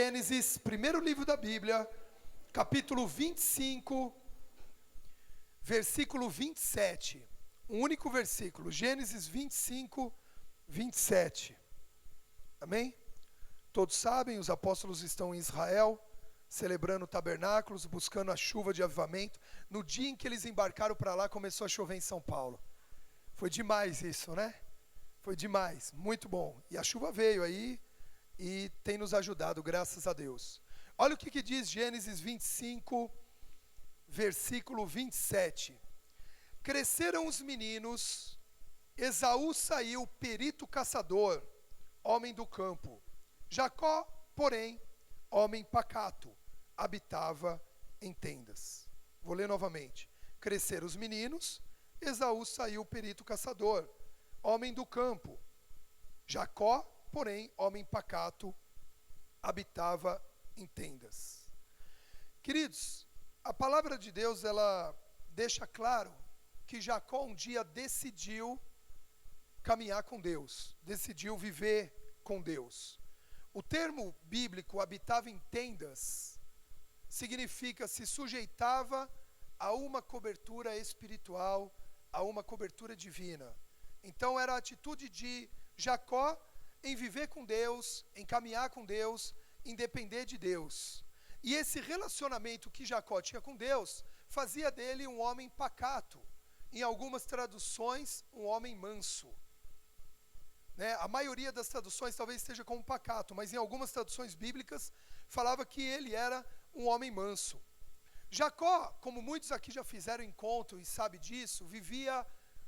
Gênesis, primeiro livro da Bíblia, capítulo 25, versículo 27. Um único versículo, Gênesis 25, 27. Amém? Todos sabem, os apóstolos estão em Israel, celebrando tabernáculos, buscando a chuva de avivamento. No dia em que eles embarcaram para lá, começou a chover em São Paulo. Foi demais isso, né? Foi demais, muito bom. E a chuva veio aí e tem nos ajudado, graças a Deus. Olha o que diz Gênesis 25, versículo 27. Cresceram os meninos, Esaú saiu perito caçador, homem do campo. Jacó, porém, homem pacato, habitava em tendas. Vou ler novamente. Cresceram os meninos, Esaú saiu perito caçador, homem do campo. Jacó, porém, homem pacato, habitava em tendas. Queridos, a palavra de Deus, ela deixa claro que Jacó um dia decidiu caminhar com Deus, decidiu viver com Deus. O termo bíblico habitava em tendas significa se sujeitava a uma cobertura espiritual, a uma cobertura divina. Então era a atitude de Jacó em viver com Deus, em caminhar com Deus, em depender de Deus. E esse relacionamento que Jacó tinha com Deus fazia dele um homem pacato. Em algumas traduções, um homem manso. Né? A maioria das traduções talvez esteja como pacato, mas em algumas traduções bíblicas falava que ele era um homem manso. Jacó, como muitos aqui já fizeram encontro e sabe disso, vivia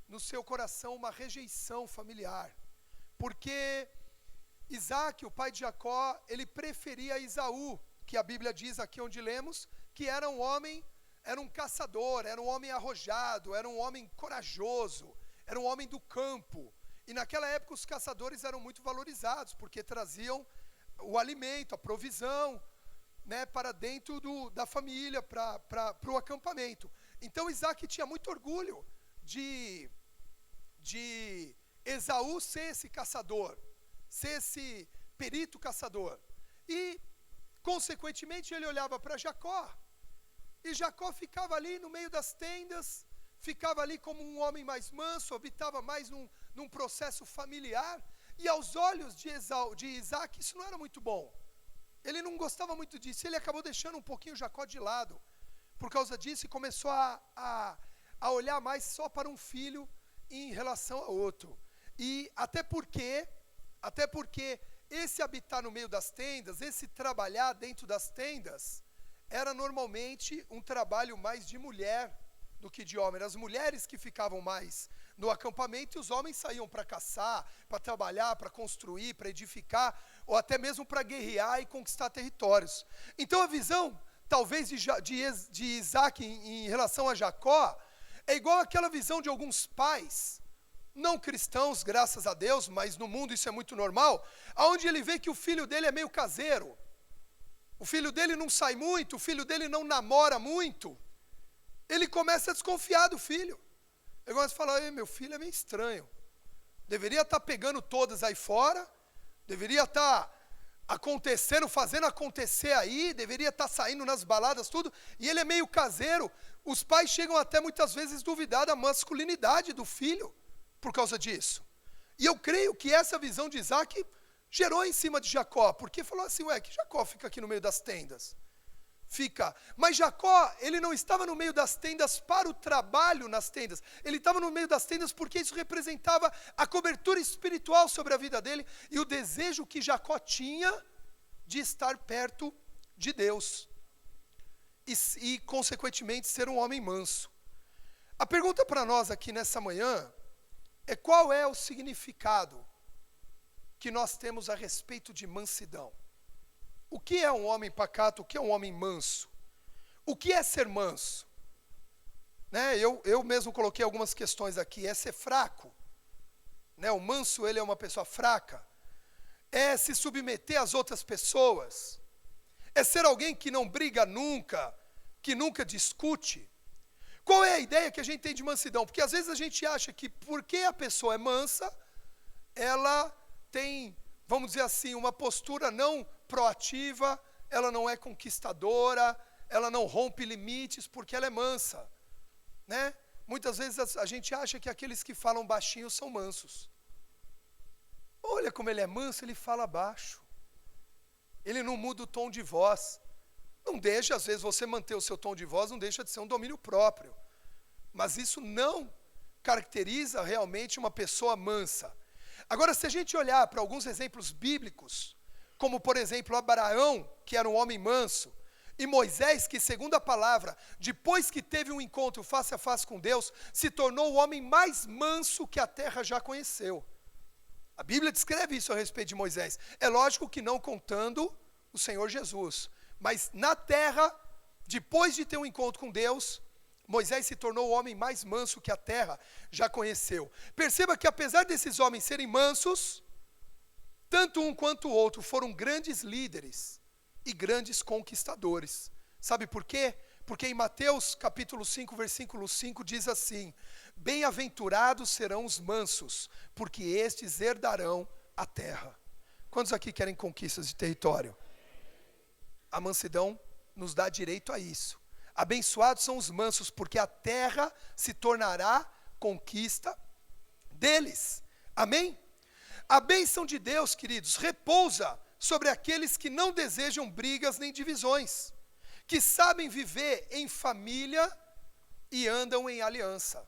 no seu coração uma rejeição familiar. Porque Isaac, o pai de Jacó, ele preferia Esaú, que a Bíblia diz aqui onde lemos, que era um homem, era um caçador, era um homem arrojado, era um homem corajoso, era um homem do campo. E naquela época os caçadores eram muito valorizados, porque traziam o alimento, a provisão, né, para dentro da família, para o acampamento. Então Isaac tinha muito orgulho de Esaú ser esse caçador, ser esse perito caçador. E, consequentemente, ele olhava para Jacó, e Jacó ficava ali no meio das tendas, ficava ali como um homem mais manso, habitava mais num processo familiar, e aos olhos de Isaac isso não era muito bom. Ele não gostava muito disso, ele acabou deixando um pouquinho Jacó de lado, por causa disso, e começou a olhar mais só para um filho em relação a outro. E até porque esse habitar no meio das tendas, esse trabalhar dentro das tendas, era normalmente um trabalho mais de mulher do que de homem. Eram as mulheres que ficavam mais no acampamento e os homens saíam para caçar, para trabalhar, para construir, para edificar, ou até mesmo para guerrear e conquistar territórios. Então a visão, talvez, de Isaac em relação a Jacó, é igual àquela visão de alguns pais, não cristãos, graças a Deus, mas no mundo isso é muito normal, onde ele vê que o filho dele é meio caseiro, o filho dele não sai muito, o filho dele não namora muito, ele começa a desconfiar do filho. Ele começa a falar, meu filho é meio estranho, deveria estar pegando todas aí fora, deveria estar acontecendo, fazendo acontecer aí, deveria estar saindo nas baladas, tudo, e ele é meio caseiro. Os pais chegam até muitas vezes duvidar da masculinidade do filho, por causa disso. E eu creio que essa visão de Isaac gerou em cima de Jacó, porque falou assim, que Jacó fica aqui no meio das tendas? Fica. Mas Jacó, ele não estava no meio das tendas para o trabalho nas tendas, ele estava no meio das tendas porque isso representava a cobertura espiritual sobre a vida dele, e o desejo que Jacó tinha de estar perto de Deus, e consequentemente ser um homem manso. A pergunta para nós aqui nessa manhã é qual é o significado que nós temos a respeito de mansidão. O que é um homem pacato? O que é um homem manso? O que é ser manso? Né? Eu mesmo coloquei algumas questões aqui. É ser fraco? Né? O manso, ele é uma pessoa fraca? É se submeter às outras pessoas? É ser alguém que não briga nunca, que nunca discute? Qual é a ideia que a gente tem de mansidão? Porque às vezes a gente acha que porque a pessoa é mansa, ela tem, vamos dizer assim, uma postura não proativa, ela não é conquistadora, ela não rompe limites porque ela é mansa, né? Muitas vezes a gente acha que aqueles que falam baixinho são mansos. Olha como ele é manso, ele fala baixo. Ele não muda o tom de voz. Não deixa, às vezes, você manter o seu tom de voz, não deixa de ser um domínio próprio. Mas isso não caracteriza realmente uma pessoa mansa. Agora, se a gente olhar para alguns exemplos bíblicos, como, por exemplo, Abraão, que era um homem manso, e Moisés, que, segundo a palavra, depois que teve um encontro face a face com Deus, se tornou o homem mais manso que a terra já conheceu. A Bíblia descreve isso a respeito de Moisés. É lógico que não contando o Senhor Jesus. Mas na terra, depois de ter um encontro com Deus, Moisés se tornou o homem mais manso que a terra já conheceu. Perceba que apesar desses homens serem mansos, tanto um quanto o outro foram grandes líderes e grandes conquistadores. Sabe por quê? Porque em Mateus capítulo 5, versículo 5 diz assim: bem-aventurados serão os mansos, porque estes herdarão a terra. Quantos aqui querem conquistas de território? A mansidão nos dá direito a isso. Abençoados são os mansos, porque a terra se tornará conquista deles. Amém? A bênção de Deus, queridos, repousa sobre aqueles que não desejam brigas nem divisões, que sabem viver em família e andam em aliança.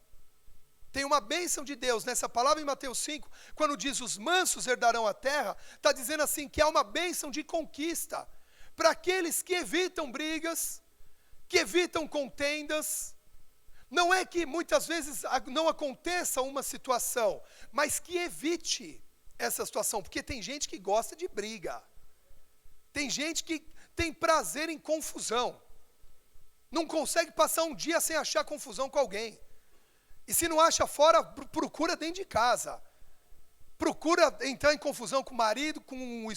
Tem uma bênção de Deus nessa palavra em Mateus 5, quando diz os mansos herdarão a terra, está dizendo assim que há uma bênção de conquista para aqueles que evitam brigas, que evitam contendas. Não é que muitas vezes não aconteça uma situação, mas que evite essa situação, porque tem gente que gosta de briga, tem gente que tem prazer em confusão, não consegue passar um dia sem achar confusão com alguém, e se não acha fora, procura dentro de casa, procura entrar em confusão com o marido, com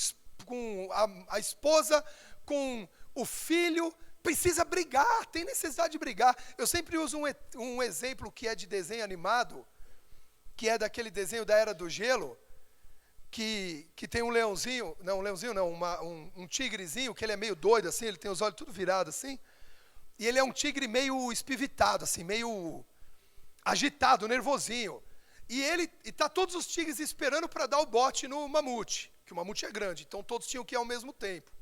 a esposa, com o filho, precisa brigar, tem necessidade de brigar. Eu sempre uso um exemplo que é de desenho animado, que é daquele desenho da Era do Gelo, que tem um leãozinho, um tigrezinho, que ele é meio doido assim, ele tem os olhos tudo virados assim, e ele é um tigre meio espivitado, assim, meio agitado, nervosinho. E tá todos os tigres esperando para dar o bote no mamute, que o mamute é grande, então todos tinham que ir ao mesmo tempo.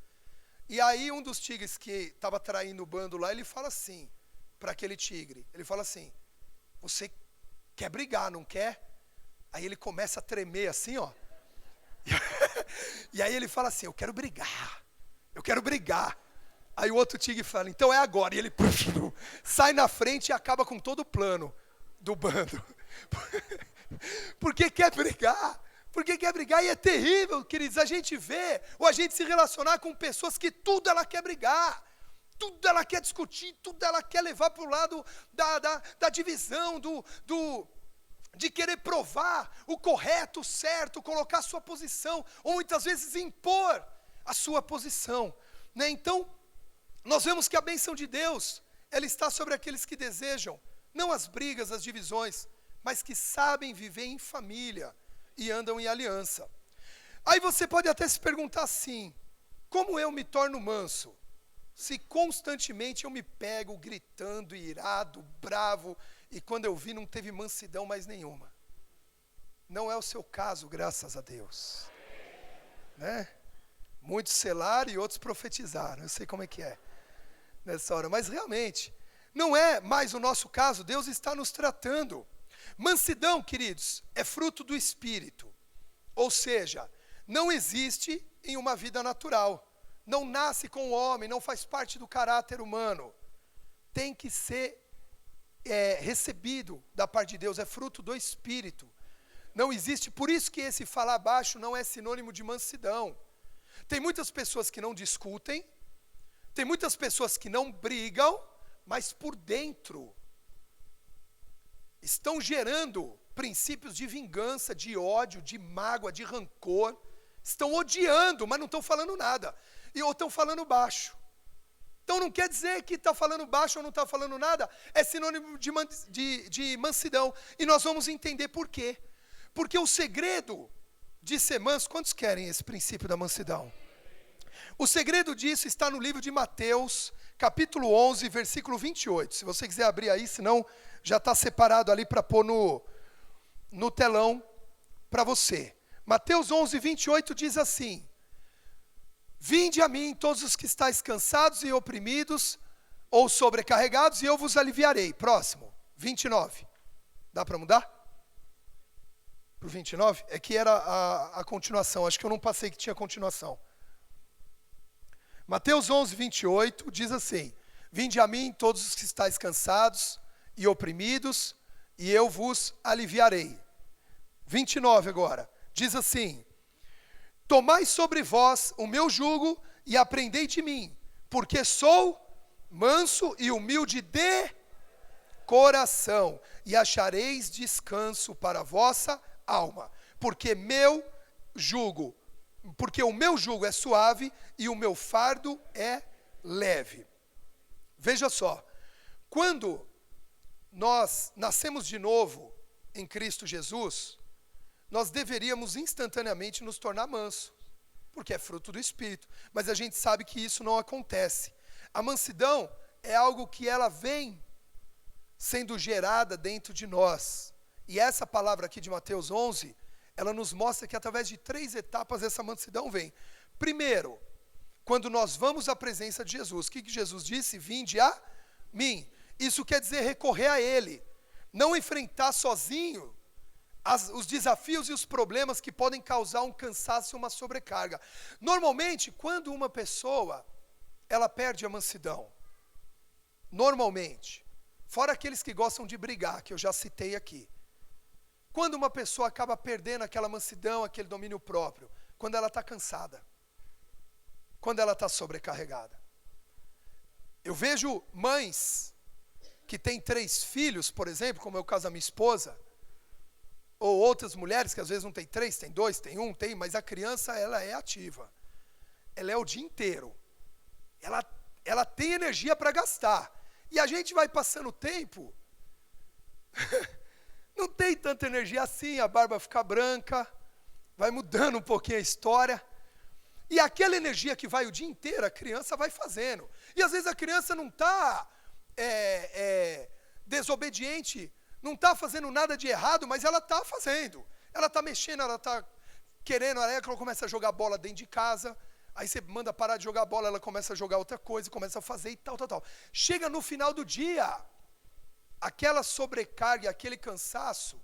E aí um dos tigres que estava traindo o bando lá, ele fala assim, para aquele tigre, ele fala assim: você quer brigar, não quer? Aí ele começa a tremer assim, ó. E aí ele fala assim: eu quero brigar. Aí o outro tigre fala: então é agora. E ele sai na frente e acaba com todo o plano do bando. Porque quer brigar. Porque quer brigar, e é terrível, queridos, a gente vê, ou a gente se relacionar com pessoas que tudo ela quer brigar, tudo ela quer discutir, tudo ela quer levar para o lado da divisão, de querer provar o correto, o certo, colocar a sua posição, ou muitas vezes impor a sua posição, né? Então, nós vemos que a bênção de Deus, ela está sobre aqueles que desejam, não as brigas, as divisões, mas que sabem viver em família, e andam em aliança. Aí você pode até se perguntar assim: como eu me torno manso? Se constantemente eu me pego gritando, irado, bravo, e quando eu vi não teve mansidão mais nenhuma. Não é o seu caso, graças a Deus. Né? Muitos selaram e outros profetizaram, eu sei como é que é nessa hora, mas realmente, não é mais o nosso caso, Deus está nos tratando. Mansidão, queridos, é fruto do Espírito, ou seja, não existe em uma vida natural, não nasce com o homem, não faz parte do caráter humano, tem que ser recebido da parte de Deus, é fruto do Espírito, não existe, por isso que esse falar baixo não é sinônimo de mansidão. Tem muitas pessoas que não discutem, tem muitas pessoas que não brigam, mas por dentro estão gerando princípios de vingança, de ódio, de mágoa, de rancor. Estão odiando, mas não estão falando nada. Ou estão falando baixo. Então não quer dizer que está falando baixo ou não está falando nada, é sinônimo de mansidão. E nós vamos entender por quê. Porque o segredo de ser manso, quantos querem esse princípio da mansidão? O segredo disso está no livro de Mateus, capítulo 11, versículo 28. Se você quiser abrir aí, senão já está separado ali para pôr no telão para você. Mateus 11, 28 diz assim: Vinde a mim todos os que estáis cansados e oprimidos ou sobrecarregados, e eu vos aliviarei. Próximo, 29. Dá para mudar? Para o 29? É que era a continuação, acho que eu não passei que tinha continuação. Mateus 11, 28 diz assim: Vinde a mim todos os que estáis cansados e oprimidos, e eu vos aliviarei. 29 agora, diz assim: Tomai sobre vós o meu jugo e aprendei de mim, porque sou manso e humilde de coração, e achareis descanso para a vossa alma, porque o meu jugo é suave e o meu fardo é leve. Veja só, quando nós nascemos de novo em Cristo Jesus, nós deveríamos instantaneamente nos tornar mansos, porque é fruto do Espírito, mas a gente sabe que isso não acontece. A mansidão é algo que ela vem sendo gerada dentro de nós, e essa palavra aqui de Mateus 11, ela nos mostra que através de 3 etapas essa mansidão vem. Primeiro, quando nós vamos à presença de Jesus, o que Jesus disse? Vinde a mim. Isso quer dizer recorrer a Ele, não enfrentar sozinho os desafios e os problemas que podem causar um cansaço e uma sobrecarga. Normalmente, quando uma pessoa, ela perde a mansidão, normalmente, fora aqueles que gostam de brigar, que eu já citei aqui, quando uma pessoa acaba perdendo aquela mansidão, aquele domínio próprio, quando ela está cansada, quando ela está sobrecarregada. Eu vejo mães que têm 3 filhos, por exemplo, como é o caso da minha esposa, ou outras mulheres que às vezes não tem 3, tem 2, tem 1, mas a criança, ela é ativa. Ela é o dia inteiro. Ela tem energia para gastar. E a gente vai passando o tempo, não tem tanta energia assim, a barba fica branca, vai mudando um pouquinho a história. E aquela energia que vai o dia inteiro, a criança vai fazendo. E às vezes a criança não está desobediente, não está fazendo nada de errado, mas ela está fazendo. Ela está mexendo, ela está querendo, aí ela começa a jogar bola dentro de casa, aí você manda parar de jogar bola, ela começa a jogar outra coisa, começa a fazer e tal. Chega no final do dia, aquela sobrecarga, aquele cansaço,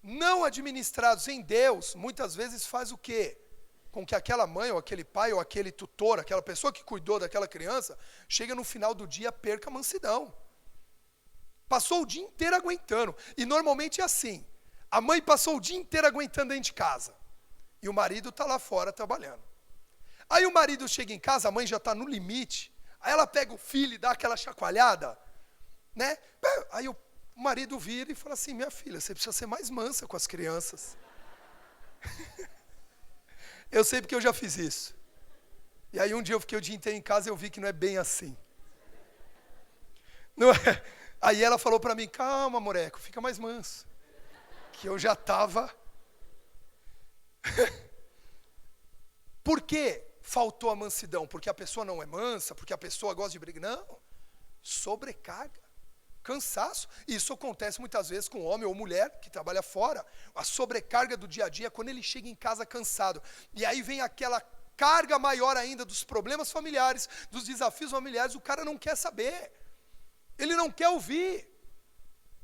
não administrados em Deus, muitas vezes faz o quê? Com que aquela mãe, ou aquele pai, ou aquele tutor, aquela pessoa que cuidou daquela criança, chega no final do dia, perca a mansidão. Passou o dia inteiro aguentando. E normalmente é assim, a mãe passou o dia inteiro aguentando dentro de casa, e o marido está lá fora trabalhando. Aí o marido chega em casa, a mãe já está no limite, aí ela pega o filho e dá aquela chacoalhada, né? Aí o marido vira e fala assim: minha filha, você precisa ser mais mansa com as crianças. Eu sei porque eu já fiz isso. E aí um dia eu fiquei o dia inteiro em casa e eu vi que não é bem assim. Não é? Aí ela falou para mim: calma, moleque, fica mais manso. Que eu já estava... Por que faltou a mansidão? Porque a pessoa não é mansa? Porque a pessoa gosta de brigar? Não. Sobrecarga, cansaço. Isso acontece muitas vezes com homem ou mulher que trabalha fora. A sobrecarga do dia a dia, quando ele chega em casa cansado. E aí vem aquela carga maior ainda dos problemas familiares, dos desafios familiares, o cara não quer saber. Ele não quer ouvir.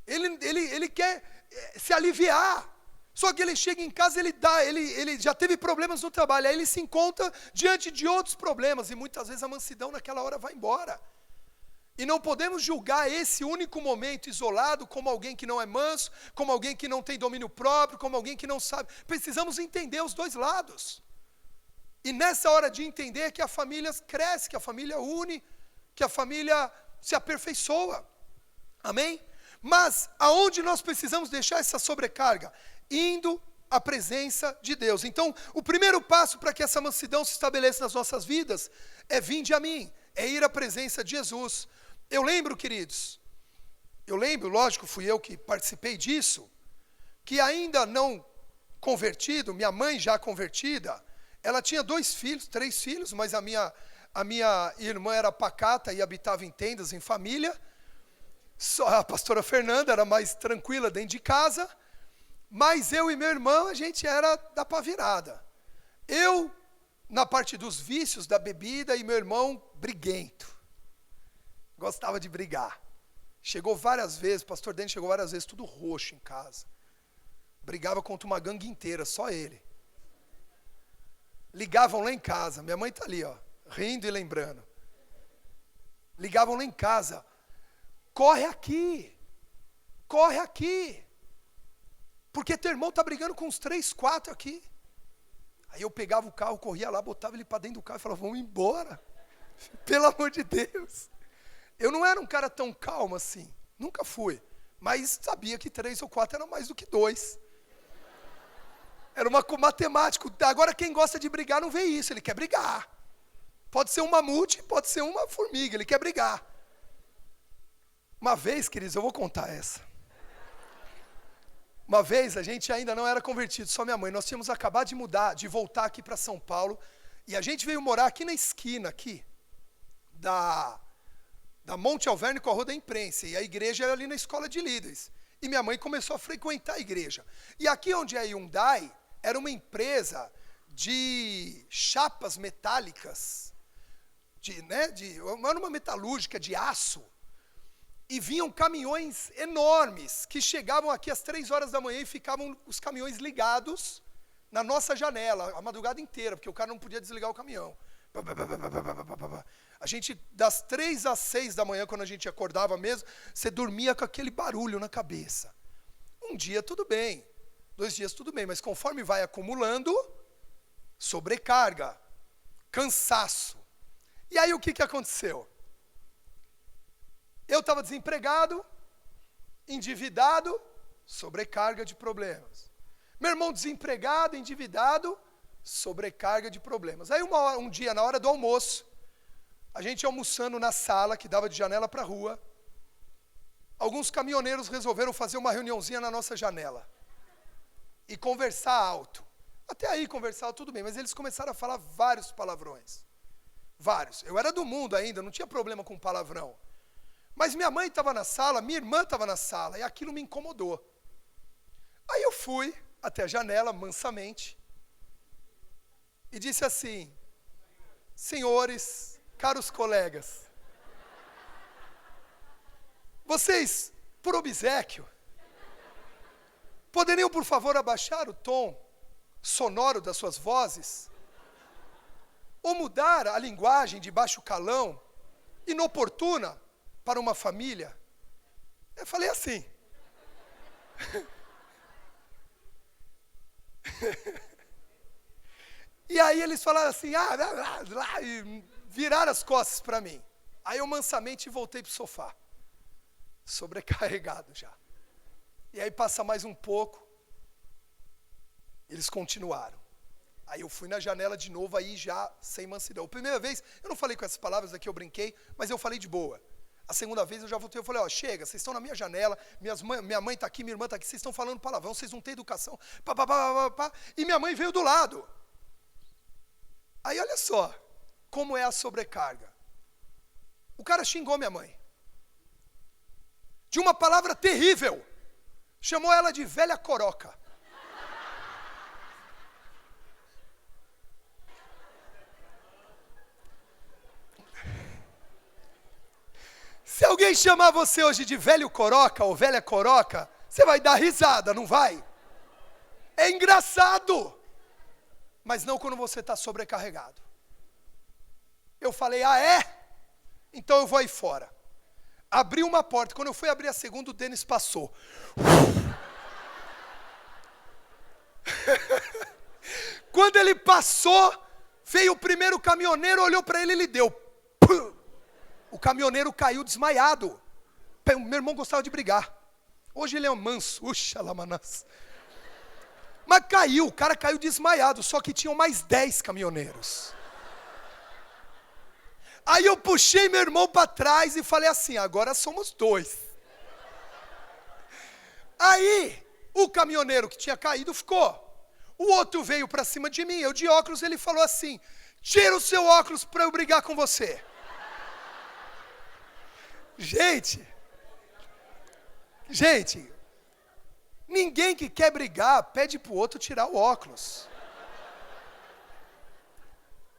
Ele quer se aliviar. Só que ele chega em casa, ele já teve problemas no trabalho, aí ele se encontra diante de outros problemas, e muitas vezes a mansidão naquela hora vai embora. E não podemos julgar esse único momento isolado como alguém que não é manso, como alguém que não tem domínio próprio, como alguém que não sabe. Precisamos entender os dois lados. E nessa hora de entender que a família cresce, que a família une, que a família se aperfeiçoa. Amém? Mas aonde nós precisamos deixar essa sobrecarga? Indo à presença de Deus. Então, o primeiro passo para que essa mansidão se estabeleça nas nossas vidas é: vinde a mim, é ir à presença de Jesus. Eu lembro, queridos, lógico, fui eu que participei disso, que ainda não convertido, minha mãe já convertida, Ela tinha 2 filhos, 3 filhos, mas a minha irmã era pacata e habitava em tendas, em família. Só a pastora Fernanda era mais tranquila dentro de casa. Mas eu e meu irmão, a gente era da pá virada. Eu, na parte dos vícios, da bebida, e meu irmão, briguento. Gostava de brigar. Chegou várias vezes, o pastor Denis chegou várias vezes, tudo roxo em casa. Brigava contra uma gangue inteira, só ele. Ligavam lá em casa, minha mãe está ali, ó, rindo e lembrando. Ligavam lá em casa, corre aqui, porque teu irmão está brigando com uns 3, 4 aqui. Aí eu pegava o carro, corria lá, botava ele para dentro do carro e falava, vamos embora, pelo amor de Deus. Eu não era um cara tão calmo assim, nunca fui, mas sabia que 3 ou 4 era mais do que 2. Era uma matemática. Agora quem gosta de brigar não vê isso, ele quer brigar. Pode ser um mamute, pode ser uma formiga, ele quer brigar. Uma vez, queridos, eu vou contar essa. Uma vez, a gente ainda não era convertido, só minha mãe. Nós tínhamos acabado de mudar, de voltar aqui para São Paulo. E a gente veio morar aqui na esquina, aqui, da Monte Alverne com a Rua da Imprensa. E a igreja era ali na escola de líderes. E minha mãe começou a frequentar a igreja. E aqui onde é Hyundai, era uma empresa de chapas metálicas, era uma metalúrgica de aço, e vinham caminhões enormes, que chegavam aqui às 3 horas da manhã e ficavam os caminhões ligados na nossa janela, a madrugada inteira, porque o cara não podia desligar o caminhão. A gente, das 3 às 6 da manhã, quando a gente acordava mesmo, você dormia com aquele barulho na cabeça. Um dia tudo bem, 2 dias tudo bem, mas conforme vai acumulando, sobrecarga, cansaço. E aí o que aconteceu? Eu estava desempregado, endividado, sobrecarga de problemas. Meu irmão desempregado, endividado, sobrecarga de problemas. Aí um dia, na hora do almoço, a gente almoçando na sala, que dava de janela para a rua, alguns caminhoneiros resolveram fazer uma reuniãozinha na nossa janela. E conversar alto. Até aí conversar tudo bem, mas eles começaram a falar vários palavrões. Vários. Eu era do mundo ainda, não tinha problema com palavrão. Mas minha mãe estava na sala, minha irmã estava na sala, e aquilo me incomodou. Aí eu fui até a janela, mansamente, e disse assim, senhores, caros colegas, vocês, por obséquio, poderiam, por favor, abaixar o tom sonoro das suas vozes? Ou mudar a linguagem de baixo calão, inoportuna, para uma família? Eu falei assim. E aí eles falaram assim, e viraram as costas para mim. Aí eu mansamente voltei para o sofá, sobrecarregado já. E aí passa mais um pouco, eles continuaram. Aí eu fui na janela de novo, aí já sem mansidão. A primeira vez, eu não falei com essas palavras aqui, eu brinquei, mas eu falei de boa. A segunda vez eu já voltei, eu falei, chega, vocês estão na minha janela, minha mãe está aqui, minha irmã está aqui, vocês estão falando palavrão, vocês não têm educação, e minha mãe veio do lado. Aí olha só, como é a sobrecarga. O cara xingou minha mãe. De uma palavra terrível. Chamou ela de velha coroca. Se alguém chamar você hoje de velho coroca ou velha coroca, você vai dar risada, não vai? É engraçado, mas não quando você está sobrecarregado. Eu falei, é? Então eu vou aí fora. Abri uma porta, quando eu fui abrir a segunda, o Denis passou. Quando ele passou, veio o primeiro caminhoneiro, olhou para ele e ele deu. O caminhoneiro caiu desmaiado. Meu irmão gostava de brigar. Hoje ele é um manso. Lamanás. Mas caiu, o cara caiu desmaiado. Só que tinham mais 10 caminhoneiros. Aí eu puxei meu irmão para trás e falei assim, agora somos 2. Aí o caminhoneiro que tinha caído ficou. O outro veio para cima de mim, eu de óculos, ele falou assim: tira o seu óculos para eu brigar com você. Gente, ninguém que quer brigar pede pro outro tirar o óculos.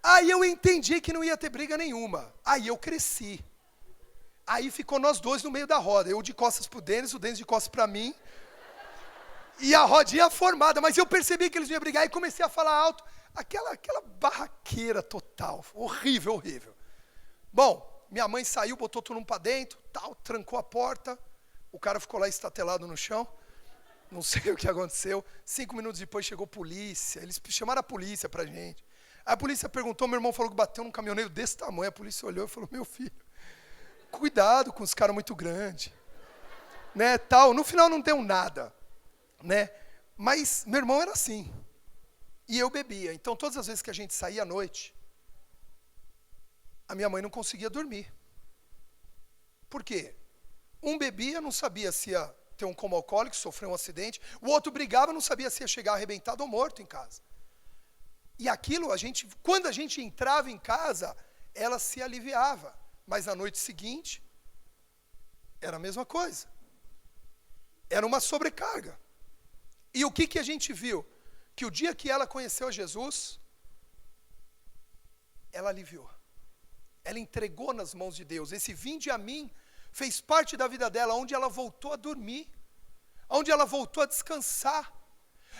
Aí eu entendi que não ia ter briga nenhuma. Aí eu cresci. Aí ficou nós dois no meio da roda. Eu de costas pro Denis, o Denis de costas para mim. E a rodinha formada. Mas eu percebi que eles iam brigar e comecei a falar alto. Aquela barraqueira total. Horrível, horrível. Bom, minha mãe saiu, botou todo mundo para dentro, tal, trancou a porta. O cara ficou lá estatelado no chão. Não sei o que aconteceu. 5 minutos depois chegou a polícia. Eles chamaram a polícia pra gente. Aí a polícia perguntou, meu irmão falou que bateu num caminhoneiro desse tamanho. A polícia olhou e falou: meu filho, cuidado com os caras muito grandes. Né, tal. No final não deu nada. Né? Mas meu irmão era assim. E eu bebia. Então todas as vezes que a gente saía à noite, a minha mãe não conseguia dormir. Por quê? Um bebia, não sabia se ia ter um coma alcoólico, sofreu um acidente. O outro brigava, não sabia se ia chegar arrebentado ou morto em casa. E aquilo, quando a gente entrava em casa, ela se aliviava. Mas na noite seguinte, era a mesma coisa. Era uma sobrecarga. E o que a gente viu? Que o dia que ela conheceu Jesus, ela aliviou. Ela entregou nas mãos de Deus. Esse vinde a mim fez parte da vida dela, onde ela voltou a dormir, onde ela voltou a descansar,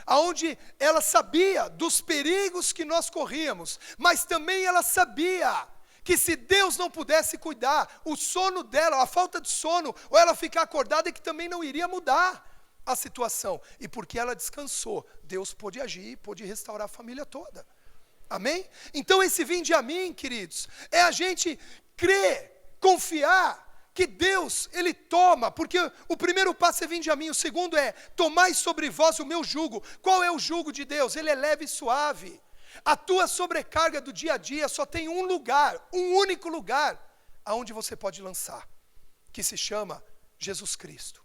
onde ela sabia dos perigos que nós corríamos, mas também ela sabia que se Deus não pudesse cuidar, o sono dela, a falta de sono, ou ela ficar acordada, é que também não iria mudar a situação. E porque ela descansou, Deus pôde agir, pôde restaurar a família toda. Amém? Então esse vinde a mim, queridos, é a gente crer, confiar que Deus, Ele toma, porque o primeiro passo é vinde a mim, o segundo é tomai sobre vós o meu jugo. Qual é o jugo de Deus? Ele é leve e suave. A tua sobrecarga do dia a dia só tem um lugar, um único lugar, aonde você pode lançar, que se chama Jesus Cristo.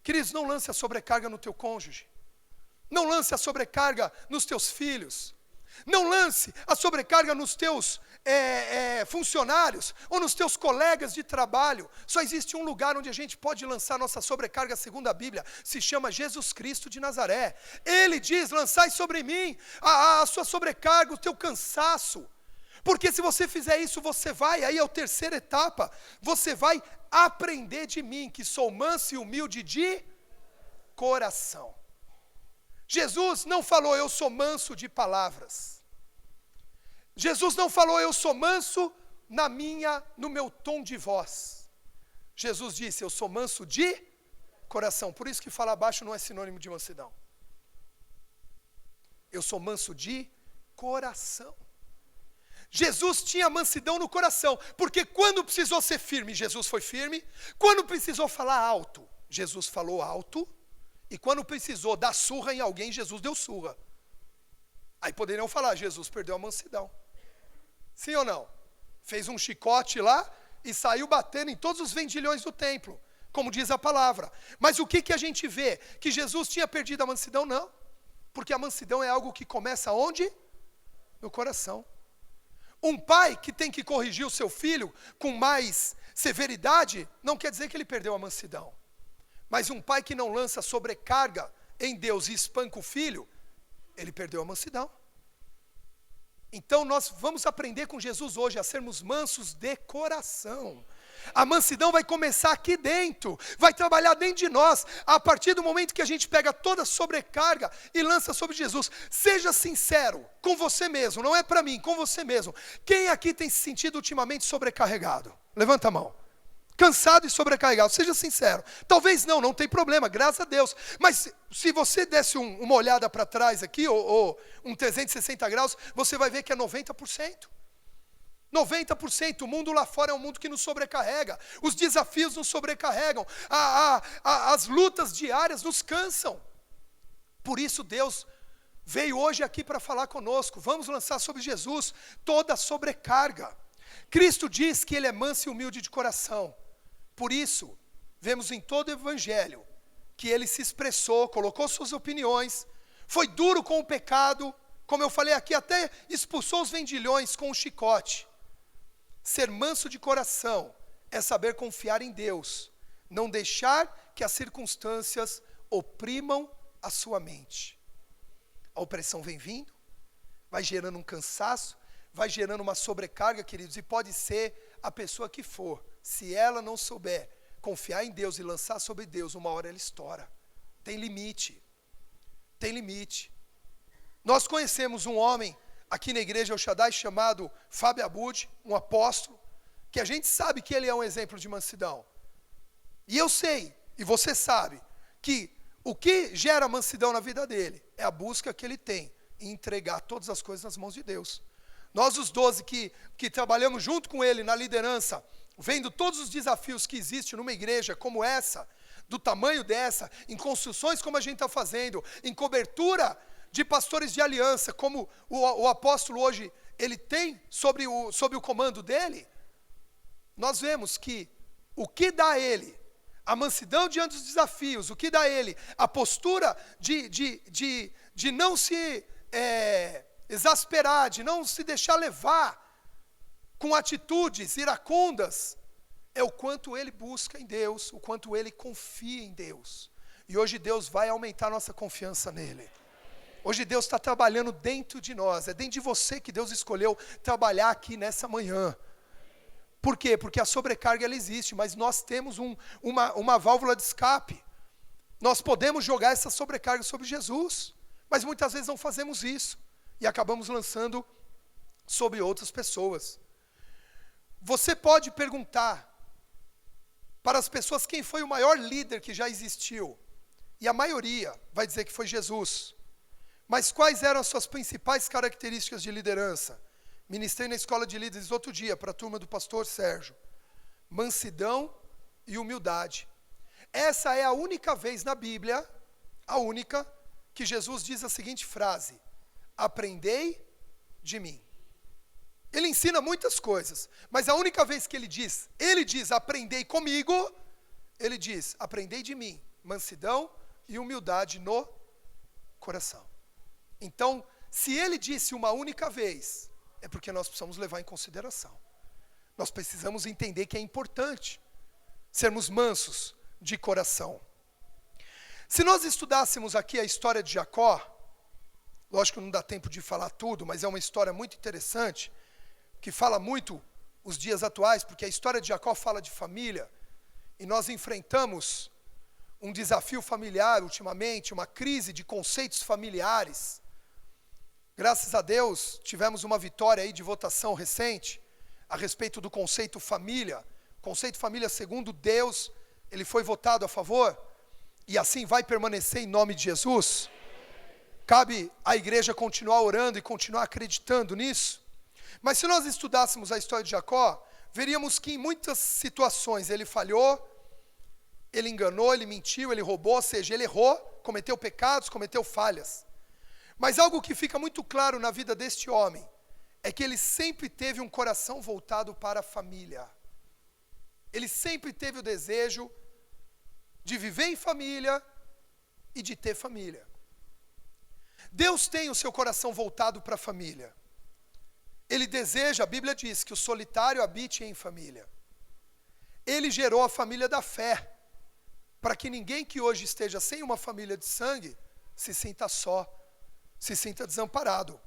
Queridos, não lance a sobrecarga no teu cônjuge, não lance a sobrecarga nos teus filhos, não lance a sobrecarga nos teus funcionários ou nos teus colegas de trabalho. Só existe um lugar onde a gente pode lançar nossa sobrecarga, segundo a Bíblia, se chama Jesus Cristo de Nazaré. Ele diz: lançai sobre mim a sua sobrecarga, o teu cansaço. Porque se você fizer isso, você vai, aí é a terceira etapa, você vai aprender de mim, que sou manso e humilde de coração. Jesus não falou: eu sou manso de palavras. Jesus não falou: eu sou manso no meu tom de voz. Jesus disse: eu sou manso de coração. Por isso que falar baixo não é sinônimo de mansidão. Eu sou manso de coração. Jesus tinha mansidão no coração, porque quando precisou ser firme, Jesus foi firme. Quando precisou falar alto, Jesus falou alto. E quando precisou dar surra em alguém, Jesus deu surra. Aí poderiam falar: Jesus perdeu a mansidão. Sim ou não? Fez um chicote lá e saiu batendo em todos os vendilhões do templo, como diz a palavra. Mas o que a gente vê? Que Jesus tinha perdido a mansidão? Não. Porque a mansidão é algo que começa onde? No coração. Um pai que tem que corrigir o seu filho com mais severidade, não quer dizer que ele perdeu a mansidão. Mas um pai que não lança sobrecarga em Deus e espanca o filho, ele perdeu a mansidão. Então nós vamos aprender com Jesus hoje a sermos mansos de coração. A mansidão vai começar aqui dentro, vai trabalhar dentro de nós, a partir do momento que a gente pega toda a sobrecarga e lança sobre Jesus. Seja sincero com você mesmo, não é para mim, com você mesmo. Quem aqui tem se sentido ultimamente sobrecarregado? Levanta a mão. Cansado e sobrecarregado, seja sincero. Talvez não tem problema, graças a Deus. Mas se você desse uma olhada para trás aqui, ou um 360 graus, você vai ver que é 90%. 90%. O mundo lá fora é um mundo que nos sobrecarrega. Os desafios nos sobrecarregam. As lutas diárias nos cansam. Por isso Deus veio hoje aqui para falar conosco. Vamos lançar sobre Jesus toda a sobrecarga. Cristo diz que Ele é manso e humilde de coração. Por isso, vemos em todo o Evangelho que Ele se expressou, colocou suas opiniões, foi duro com o pecado, como eu falei aqui, até expulsou os vendilhões com o chicote. Ser manso de coração é saber confiar em Deus, não deixar que as circunstâncias oprimam a sua mente. A opressão vem vindo, vai gerando um cansaço, vai gerando uma sobrecarga, queridos, e pode ser a pessoa que for, se ela não souber confiar em Deus e lançar sobre Deus, uma hora ela estoura. Tem limite. Tem limite. Nós conhecemos um homem aqui na igreja El Shaddai chamado Fábio Abud, um apóstolo, que a gente sabe que ele é um exemplo de mansidão. E eu sei, e você sabe, que o que gera mansidão na vida dele é a busca que ele tem em entregar todas as coisas nas mãos de Deus. Nós, os 12 que trabalhamos junto com ele na liderança, vendo todos os desafios que existem numa igreja como essa, do tamanho dessa, em construções como a gente está fazendo, em cobertura de pastores de aliança, como o apóstolo hoje, ele tem sob o comando dele, nós vemos que o que dá a ele a mansidão diante dos desafios, o que dá a ele a postura de não se exasperar, de não se deixar levar com atitudes iracundas, é o quanto ele busca em Deus, o quanto ele confia em Deus. E hoje Deus vai aumentar a nossa confiança nele. Hoje Deus está trabalhando dentro de nós, é dentro de você que Deus escolheu trabalhar aqui nessa manhã. Por quê? Porque a sobrecarga ela existe, mas nós temos uma válvula de escape. Nós podemos jogar essa sobrecarga sobre Jesus, mas muitas vezes não fazemos isso e acabamos lançando sobre outras pessoas. Você pode perguntar para as pessoas quem foi o maior líder que já existiu, e a maioria vai dizer que foi Jesus. Mas quais eram as suas principais características de liderança? Ministrei na escola de líderes outro dia para a turma do pastor Sérgio. Mansidão e humildade. Essa é a única vez na Bíblia, a única, que Jesus diz a seguinte frase: aprendei de mim. Ele ensina muitas coisas, mas a única vez que ele diz aprendei comigo, ele diz, aprendei de mim, mansidão e humildade no coração. Então, se ele disse uma única vez, é porque nós precisamos levar em consideração. Nós precisamos entender que é importante sermos mansos de coração. Se nós estudássemos aqui a história de Jacó, lógico que não dá tempo de falar tudo, mas é uma história muito interessante, que fala muito os dias atuais, porque a história de Jacó fala de família, e nós enfrentamos um desafio familiar ultimamente, uma crise de conceitos familiares. Graças a Deus, tivemos uma vitória aí de votação recente, a respeito do conceito família. Conceito família segundo Deus, ele foi votado a favor, e assim vai permanecer em nome de Jesus. Cabe à igreja continuar orando e continuar acreditando nisso. Mas se nós estudássemos a história de Jacó, veríamos que em muitas situações ele falhou, ele enganou, ele mentiu, ele roubou, ou seja, ele errou, cometeu pecados, cometeu falhas. Mas algo que fica muito claro na vida deste homem, é que ele sempre teve um coração voltado para a família. Ele sempre teve o desejo de viver em família e de ter família. Deus tem o seu coração voltado para a família. Ele deseja, a Bíblia diz, que o solitário habite em família. Ele gerou a família da fé, para que ninguém que hoje esteja sem uma família de sangue, se sinta só, se sinta desamparado.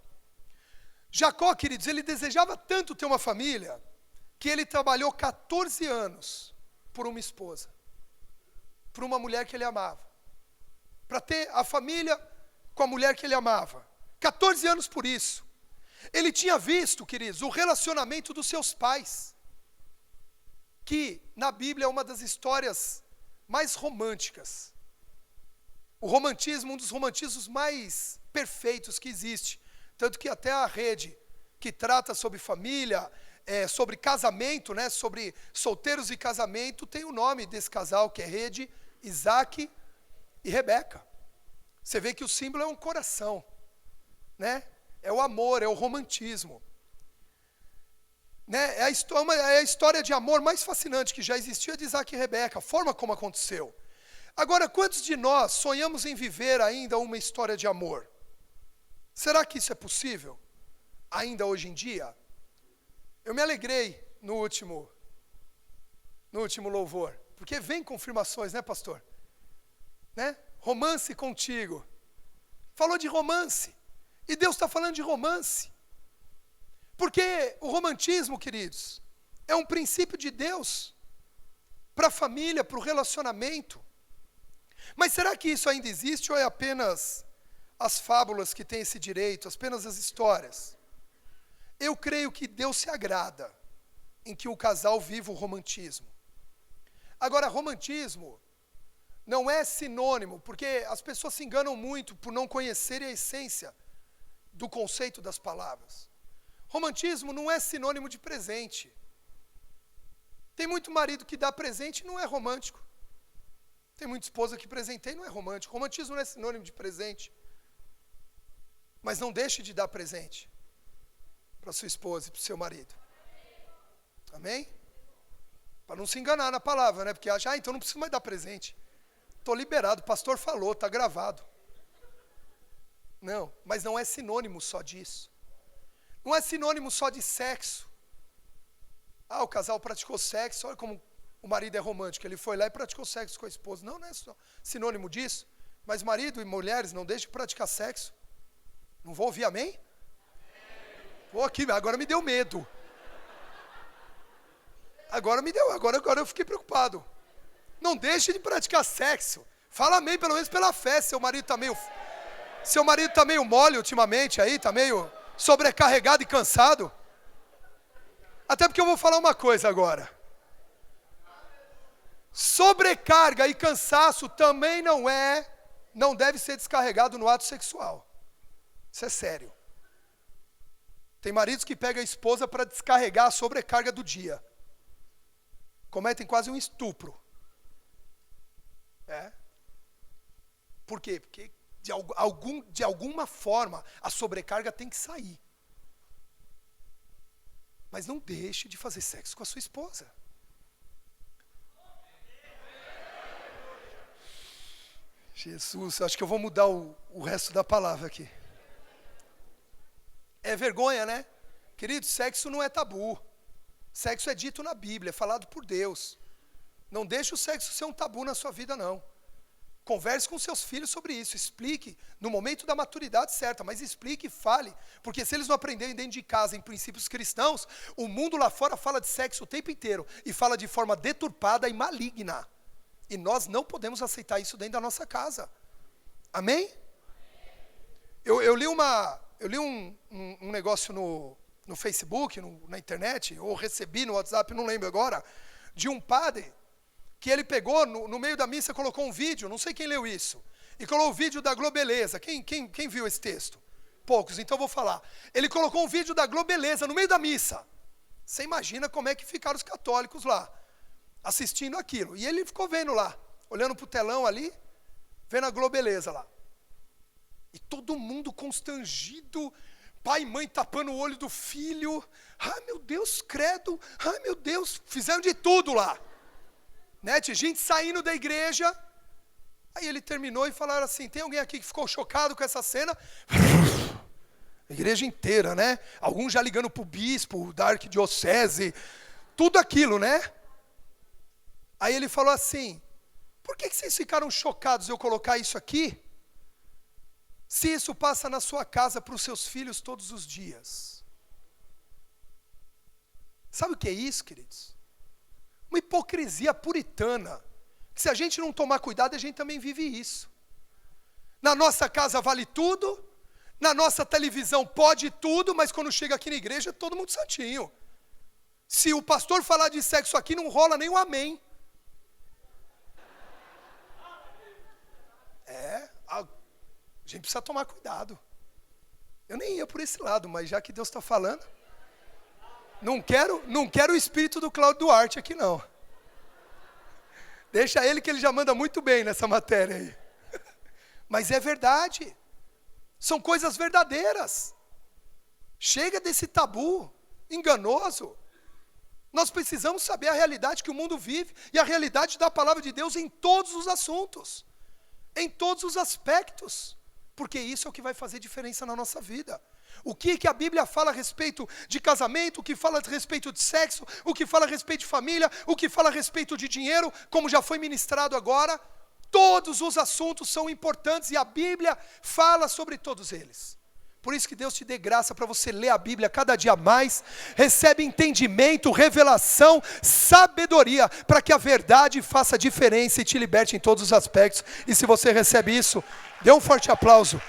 Jacó, queridos, ele desejava tanto ter uma família, que ele trabalhou 14 anos por uma esposa, por uma mulher que ele amava, para ter a família com a mulher que ele amava. 14 anos por isso. Ele tinha visto, queridos, o relacionamento dos seus pais, que na Bíblia é uma das histórias mais românticas. O romantismo, um dos romantismos mais perfeitos que existe. Tanto que até a rede que trata sobre família, sobre casamento, né, sobre solteiros e casamento, tem o nome desse casal, que é Rede Isaac e Rebeca. Você vê que o símbolo é um coração, né? É o amor, é o romantismo. Né? É a história de amor mais fascinante que já existia de Isaac e Rebeca, a forma como aconteceu. Agora, quantos de nós sonhamos em viver ainda uma história de amor? Será que isso é possível? Ainda hoje em dia? Eu me alegrei no último louvor. Porque vem confirmações, né, pastor? Né? Romance contigo. Falou de romance. E Deus está falando de romance. Porque o romantismo, queridos, é um princípio de Deus para a família, para o relacionamento. Mas será que isso ainda existe ou é apenas as fábulas que têm esse direito, apenas as histórias? Eu creio que Deus se agrada em que o casal viva o romantismo. Agora, romantismo não é sinônimo, porque as pessoas se enganam muito por não conhecerem a essência do conceito das palavras. Romantismo não é sinônimo de presente. Tem muito marido que dá presente e não é romântico. Tem muita esposa que presenteia e não é romântico. Romantismo não é sinônimo de presente. Mas não deixe de dar presente para sua esposa e para o seu marido. Amém? Para não se enganar na palavra, né? Porque acha, então não preciso mais dar presente. Estou liberado, o pastor falou, está gravado. Não, mas não é sinônimo só disso. Não é sinônimo só de sexo. O casal praticou sexo, olha como o marido é romântico. Ele foi lá e praticou sexo com a esposa. Não é só sinônimo disso. Mas marido e mulheres, não deixem de praticar sexo. Não vou ouvir amém? Pô, aqui, agora me deu medo. Agora eu fiquei preocupado. Não deixe de praticar sexo. Fala amém, pelo menos pela fé. Seu marido está meio mole ultimamente aí, está meio sobrecarregado e cansado. Até porque eu vou falar uma coisa agora. Sobrecarga e cansaço também não deve ser descarregado no ato sexual. Isso é sério. Tem maridos que pegam a esposa para descarregar a sobrecarga do dia. Cometem quase um estupro. Por quê? Porque de alguma forma a sobrecarga tem que sair. Mas não deixe de fazer sexo com a sua esposa. Jesus, acho que eu vou mudar o resto da palavra aqui. É vergonha, né? Querido, sexo não é tabu. Sexo é dito na Bíblia, é falado por Deus. Não deixe o sexo ser um tabu na sua vida, não. Converse com seus filhos sobre isso, explique no momento da maturidade certa, mas explique e fale, porque se eles não aprenderem dentro de casa em princípios cristãos, o mundo lá fora fala de sexo o tempo inteiro e fala de forma deturpada e maligna. E nós não podemos aceitar isso dentro da nossa casa. Amém? Eu li um negócio no Facebook, na internet, ou recebi no WhatsApp, não lembro agora, de um padre que ele pegou, no meio da missa, colocou um vídeo, não sei quem leu isso, e colocou o vídeo da Globeleza. Quem viu esse texto? Poucos, então eu vou falar. Ele colocou um vídeo da Globeleza no meio da missa. Você imagina como é que ficaram os católicos lá, assistindo aquilo. E ele ficou vendo lá, olhando para o telão ali, vendo a Globeleza lá. E todo mundo constrangido, pai e mãe tapando o olho do filho. Ai, meu Deus, credo. Ai, meu Deus, fizeram de tudo lá. Né? Tinha gente saindo da igreja. Aí ele terminou e falaram assim, tem alguém aqui que ficou chocado com essa cena? A igreja inteira, né? Alguns já ligando para o bispo, da arquidiocese, tudo aquilo, né? Aí ele falou assim, por que vocês ficaram chocados eu colocar isso aqui? Se isso passa na sua casa para os seus filhos todos os dias. Sabe o que é isso, queridos? Uma hipocrisia puritana. Que se a gente não tomar cuidado, a gente também vive isso. Na nossa casa vale tudo, na nossa televisão pode tudo, mas quando chega aqui na igreja é todo mundo santinho. Se o pastor falar de sexo aqui, não rola nem um amém. A gente precisa tomar cuidado. Eu nem ia por esse lado, mas já que Deus está falando, não quero o espírito do Cláudio Duarte aqui não. Deixa ele que ele já manda muito bem nessa matéria aí. Mas é verdade. São coisas verdadeiras. Chega desse tabu enganoso. Nós precisamos saber a realidade que o mundo vive e a realidade da palavra de Deus em todos os assuntos, em todos os aspectos. Porque isso é o que vai fazer diferença na nossa vida. O que a Bíblia fala a respeito de casamento, o que fala a respeito de sexo, o que fala a respeito de família, o que fala a respeito de dinheiro, como já foi ministrado agora, todos os assuntos são importantes e a Bíblia fala sobre todos eles. Por isso que Deus te dê graça para você ler a Bíblia cada dia mais, recebe entendimento, revelação, sabedoria, para que a verdade faça diferença e te liberte em todos os aspectos. E se você recebe isso, dê um forte aplauso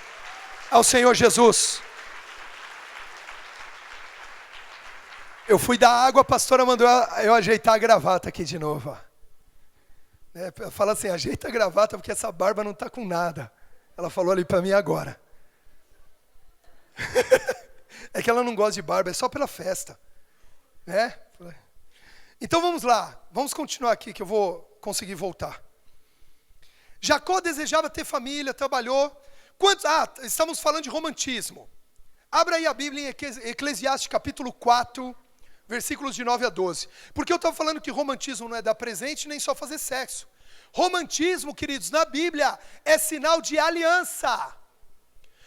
ao Senhor Jesus. Eu fui dar água, a pastora mandou eu ajeitar a gravata aqui de novo. Fala assim, ajeita a gravata porque essa barba não está com nada. Ela falou ali para mim agora. É que ela não gosta de barba, é só pela festa. Né? Então vamos lá, vamos continuar aqui que eu vou conseguir voltar. Jacó desejava ter família, trabalhou. Estamos falando de romantismo. Abra aí a Bíblia em Eclesiastes capítulo 4, versículos de 9 a 12. Porque eu estava falando que romantismo não é dar presente nem só fazer sexo. Romantismo, queridos, na Bíblia é sinal de aliança.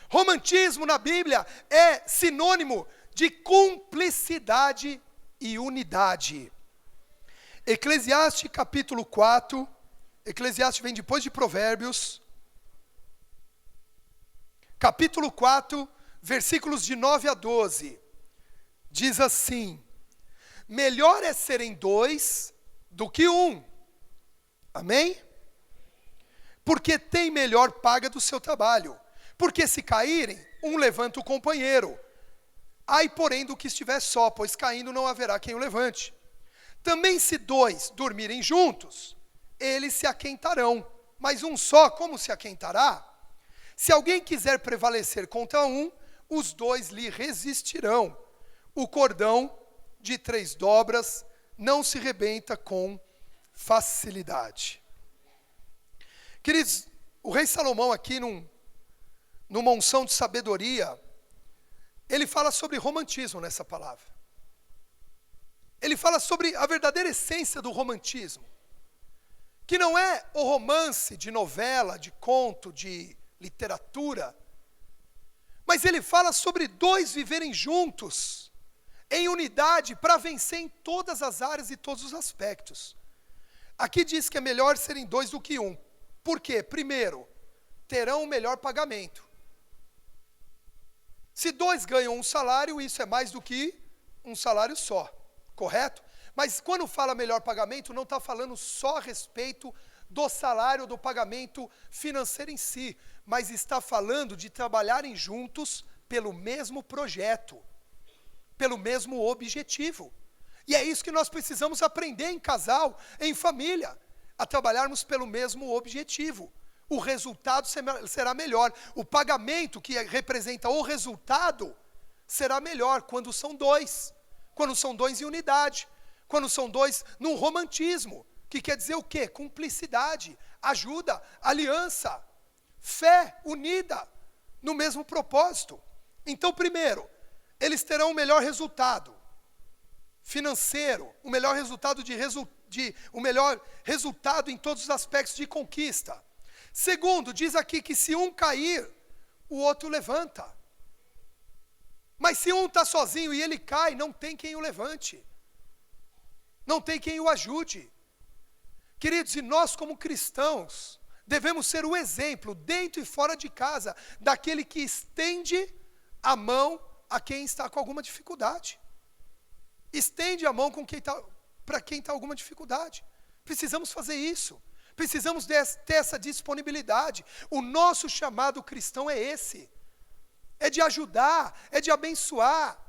Romantismo na Bíblia é sinônimo de cumplicidade e unidade. Eclesiastes capítulo 4, Eclesiastes vem depois de Provérbios, capítulo 4, versículos de 9 a 12, diz assim: melhor é serem dois do que um, amém? Porque tem melhor paga do seu trabalho. Porque se caírem, um levanta o companheiro. Ai, porém, do que estiver só, pois caindo não haverá quem o levante. Também se dois dormirem juntos, eles se aquentarão. Mas um só, como se aquentará? Se alguém quiser prevalecer contra um, os dois lhe resistirão. O cordão de 3 dobras não se rebenta com facilidade. Queridos, o rei Salomão aqui numa unção de sabedoria, ele fala sobre romantismo nessa palavra. Ele fala sobre a verdadeira essência do romantismo, que não é o romance de novela, de conto, de literatura, mas ele fala sobre dois viverem juntos, em unidade, para vencer em todas as áreas e todos os aspectos. Aqui diz que é melhor serem dois do que um. Por quê? Primeiro, terão o melhor pagamento. Se dois ganham um salário, isso é mais do que um salário só, correto? Mas quando fala melhor pagamento, não está falando só a respeito do salário, do pagamento financeiro em si, mas está falando de trabalharem juntos pelo mesmo projeto, pelo mesmo objetivo. E é isso que nós precisamos aprender em casal, em família, a trabalharmos pelo mesmo objetivo. O resultado será melhor. O pagamento que representa o resultado será melhor quando são dois. Quando são dois em unidade. Quando são dois num romantismo. Que quer dizer o quê? Cumplicidade, ajuda, aliança, fé unida no mesmo propósito. Então, primeiro, eles terão o melhor resultado financeiro, o melhor resultado o melhor resultado em todos os aspectos de conquista. Segundo, diz aqui que se um cair, o outro levanta. Mas se um está sozinho e ele cai, não tem quem o levante. Não tem quem o ajude. Queridos, e nós como cristãos, devemos ser o exemplo, dentro e fora de casa, daquele que estende a mão a quem está com alguma dificuldade. Estende a mão para quem está com alguma dificuldade. Precisamos fazer isso. Precisamos ter essa disponibilidade. O nosso chamado cristão é esse. É de ajudar, é de abençoar,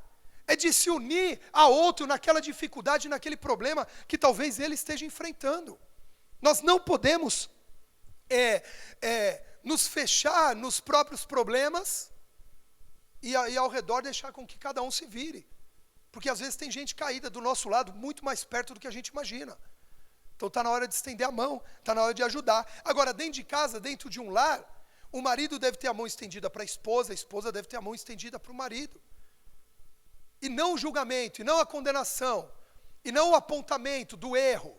é de se unir a outro naquela dificuldade, naquele problema que talvez ele esteja enfrentando. Nós não podemos nos fechar nos próprios problemas e ao redor deixar com que cada um se vire. Porque às vezes tem gente caída do nosso lado, muito mais perto do que a gente imagina. Então está na hora de estender a mão, está na hora de ajudar. Agora, dentro de casa, dentro de um lar, o marido deve ter a mão estendida para a esposa deve ter a mão estendida para o marido. E não o julgamento, e não a condenação, e não o apontamento do erro,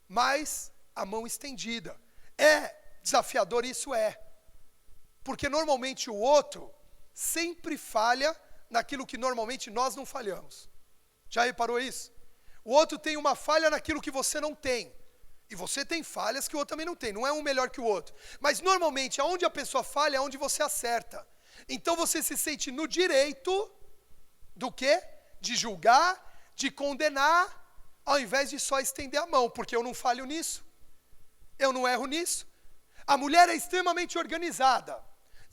mas a mão estendida. É desafiador, isso é. Porque normalmente o outro sempre falha naquilo que normalmente nós não falhamos. Já reparou isso? O outro tem uma falha naquilo que você não tem. E você tem falhas que o outro também não tem. Não é um melhor que o outro. Mas normalmente, aonde a pessoa falha é onde você acerta. Então você se sente no direito do quê? De julgar, de condenar, ao invés de só estender a mão. Porque eu não falho nisso. Eu não erro nisso. A mulher é extremamente organizada.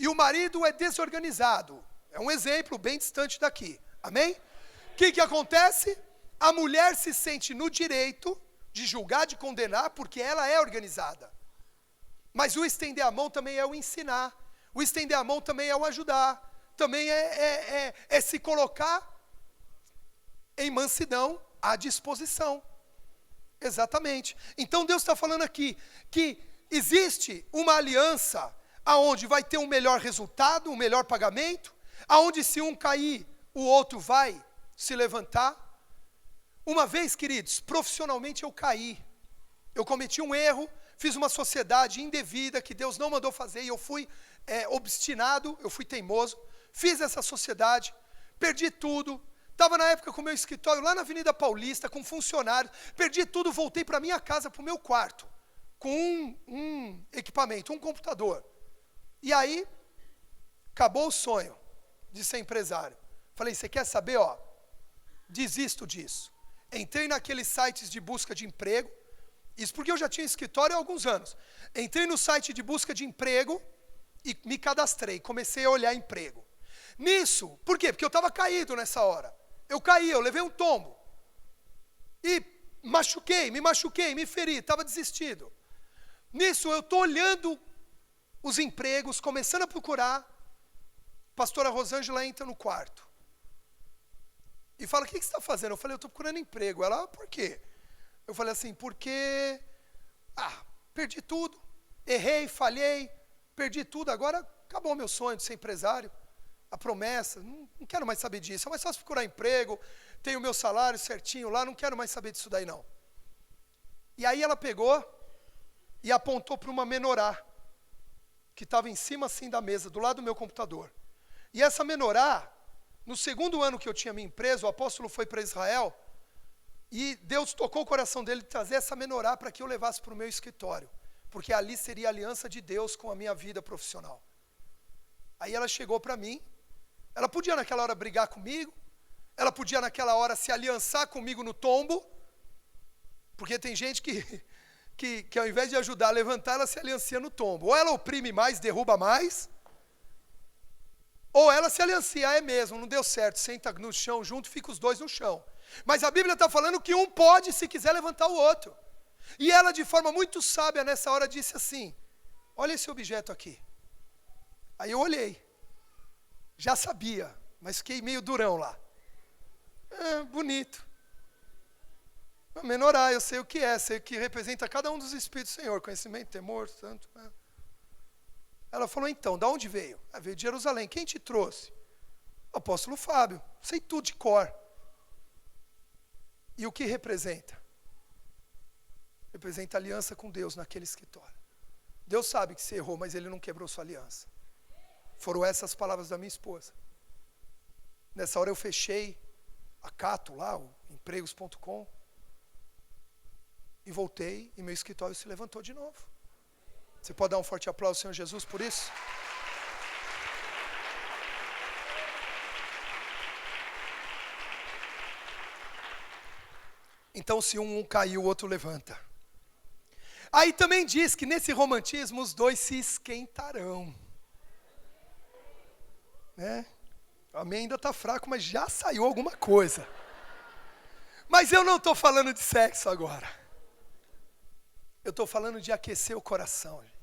E o marido é desorganizado. É um exemplo bem distante daqui. Amém? O que acontece? A mulher se sente no direito de julgar, de condenar, porque ela é organizada. Mas o estender a mão também é o ensinar. O estender a mão também é o ajudar. Também é se colocar em mansidão à disposição. Exatamente. Então Deus está falando aqui que existe uma aliança aonde vai ter um melhor resultado, um melhor pagamento, aonde se um cair, o outro vai se levantar. Uma vez, queridos, profissionalmente eu caí. Eu cometi um erro, fiz uma sociedade indevida que Deus não mandou fazer e eu fui obstinado, eu fui teimoso. Fiz essa sociedade, perdi tudo. Estava na época com o meu escritório lá na Avenida Paulista, com funcionários. Perdi tudo, voltei para minha casa, para o meu quarto, com um equipamento, um computador. E aí, acabou o sonho de ser empresário. Falei, você quer saber, desisto disso. Entrei naqueles sites de busca de emprego, isso porque eu já tinha escritório há alguns anos. Entrei no site de busca de emprego e me cadastrei, comecei a olhar emprego. Nisso, por quê? Porque eu estava caído nessa hora. Eu caí, eu levei um tombo. E me machuquei, me feri, estava desistido. Nisso eu estou olhando os empregos, começando a procurar. A pastora Rosângela entra no quarto. E fala, o que você está fazendo? Eu falei, eu estou procurando emprego. Ela, por quê? Eu falei assim, porque, perdi tudo. Errei, falhei, perdi tudo. Agora acabou meu sonho de ser empresário. A promessa, não quero mais saber disso. É mais fácil procurar emprego, tenho o meu salário certinho lá, não quero mais saber disso daí não. E aí ela pegou e apontou para uma menorá, que estava em cima assim da mesa, do lado do meu computador. E essa menorá, no segundo ano que eu tinha minha empresa, o apóstolo foi para Israel, e Deus tocou o coração dele de trazer essa menorá para que eu levasse para o meu escritório, porque ali seria a aliança de Deus com a minha vida profissional. Aí ela chegou para mim, ela podia naquela hora brigar comigo, ela podia naquela hora se aliançar comigo no tombo, porque tem gente que ao invés de ajudar a levantar, ela se aliancia no tombo. Ou ela oprime mais, derruba mais, ou ela se aliancia, é mesmo, não deu certo, senta no chão junto, fica os dois no chão. Mas a Bíblia está falando que um pode, se quiser, levantar o outro. E ela, de forma muito sábia, nessa hora, disse assim, olha esse objeto aqui. Aí eu olhei, já sabia, mas fiquei meio durão lá. Bonito. Menorá, eu sei o que é, sei o que representa cada um dos Espíritos do Senhor, conhecimento, temor, santo. Ela falou, então, de onde veio? Veio de Jerusalém. Quem te trouxe? O apóstolo Fábio. Sei tudo de cor. E o que representa? Representa aliança com Deus naquele escritório. Deus sabe que você errou, mas Ele não quebrou sua aliança. Foram essas palavras da minha esposa. Nessa hora eu fechei a Cato lá, o empregos.com, e voltei, e meu escritório se levantou de novo. Você pode dar um forte aplauso ao Senhor Jesus por isso? Então, se um caiu, o outro levanta. Aí também diz que nesse romantismo os dois se esquentarão. Né? O amém ainda está fraco, mas já saiu alguma coisa. Mas eu não estou falando de sexo agora. Eu estou falando de aquecer o coração, gente.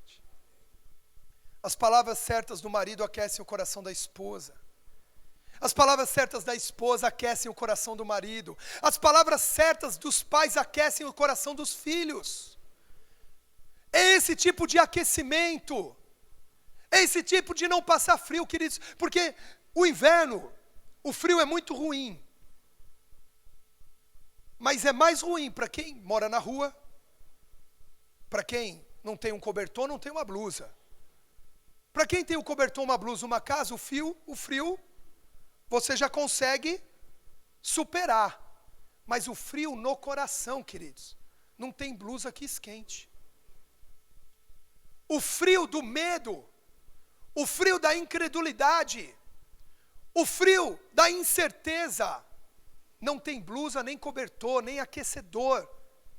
As palavras certas do marido aquecem o coração da esposa. As palavras certas da esposa aquecem o coração do marido. As palavras certas dos pais aquecem o coração dos filhos. É esse tipo de aquecimento. É esse tipo de não passar frio, queridos. Porque o inverno, o frio é muito ruim. Mas é mais ruim para quem mora na rua, para quem não tem um cobertor, não tem uma blusa. Para quem tem o cobertor, uma blusa, uma casa, o frio, você já consegue superar. Mas o frio no coração, queridos, não tem blusa que esquente. O frio do medo, o frio da incredulidade, o frio da incerteza, não tem blusa, nem cobertor, nem aquecedor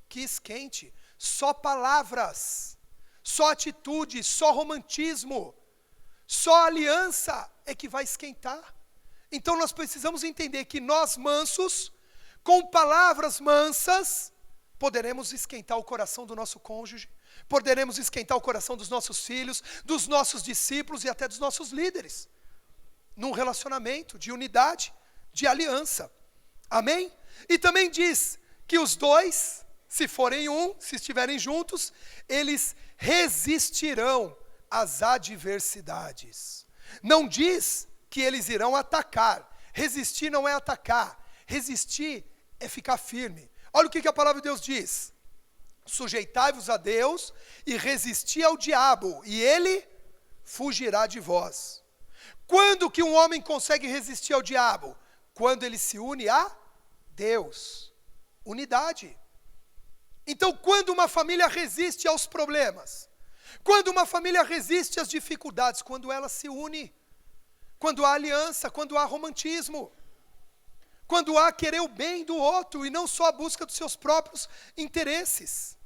que esquente. Só palavras, só atitude, só romantismo, só aliança é que vai esquentar. Então nós precisamos entender que nós mansos, com palavras mansas, poderemos esquentar o coração do nosso cônjuge, poderemos esquentar o coração dos nossos filhos, dos nossos discípulos e até dos nossos líderes. Num relacionamento de unidade, de aliança. Amém? E também diz que os dois, se forem um, se estiverem juntos, eles resistirão às adversidades. Não diz que eles irão atacar. Resistir não é atacar. Resistir é ficar firme. Olha o que a palavra de Deus diz. Sujeitai-vos a Deus e resisti ao diabo, e ele fugirá de vós. Quando que um homem consegue resistir ao diabo? Quando ele se une a Deus. Unidade. Então, quando uma família resiste aos problemas, quando uma família resiste às dificuldades, quando ela se une, quando há aliança, quando há romantismo, quando há querer o bem do outro e não só a busca dos seus próprios interesses.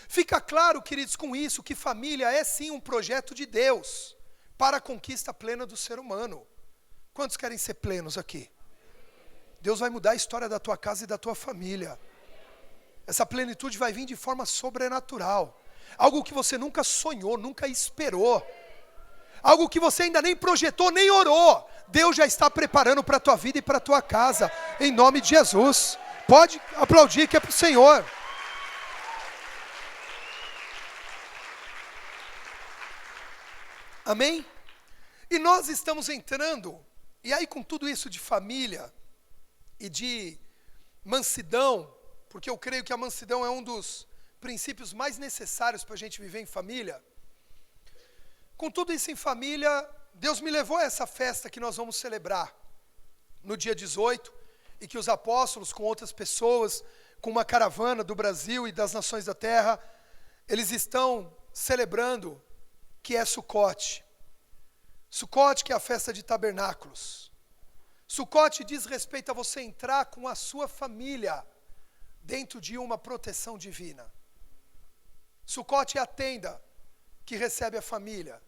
Fica claro, queridos, com isso, que família é sim um projeto de Deus para a conquista plena do ser humano. Quantos querem ser plenos aqui? Deus vai mudar a história da tua casa e da tua família. Essa plenitude vai vir de forma sobrenatural. Algo que você nunca sonhou, nunca esperou. Algo que você ainda nem projetou, nem orou. Deus já está preparando para a tua vida e para a tua casa. Em nome de Jesus. Pode aplaudir que é para o Senhor. Amém? E nós estamos entrando, e aí com tudo isso de família e de mansidão, porque eu creio que a mansidão é um dos princípios mais necessários para a gente viver em família. Com tudo isso em família, Deus me levou a essa festa que nós vamos celebrar no dia 18, e que os apóstolos com outras pessoas, com uma caravana do Brasil e das nações da terra, eles estão celebrando, que é Sucote. Sucote, que é a festa de tabernáculos. Sucote diz respeito a você entrar com a sua família dentro de uma proteção divina. Sucote é a tenda que recebe a família.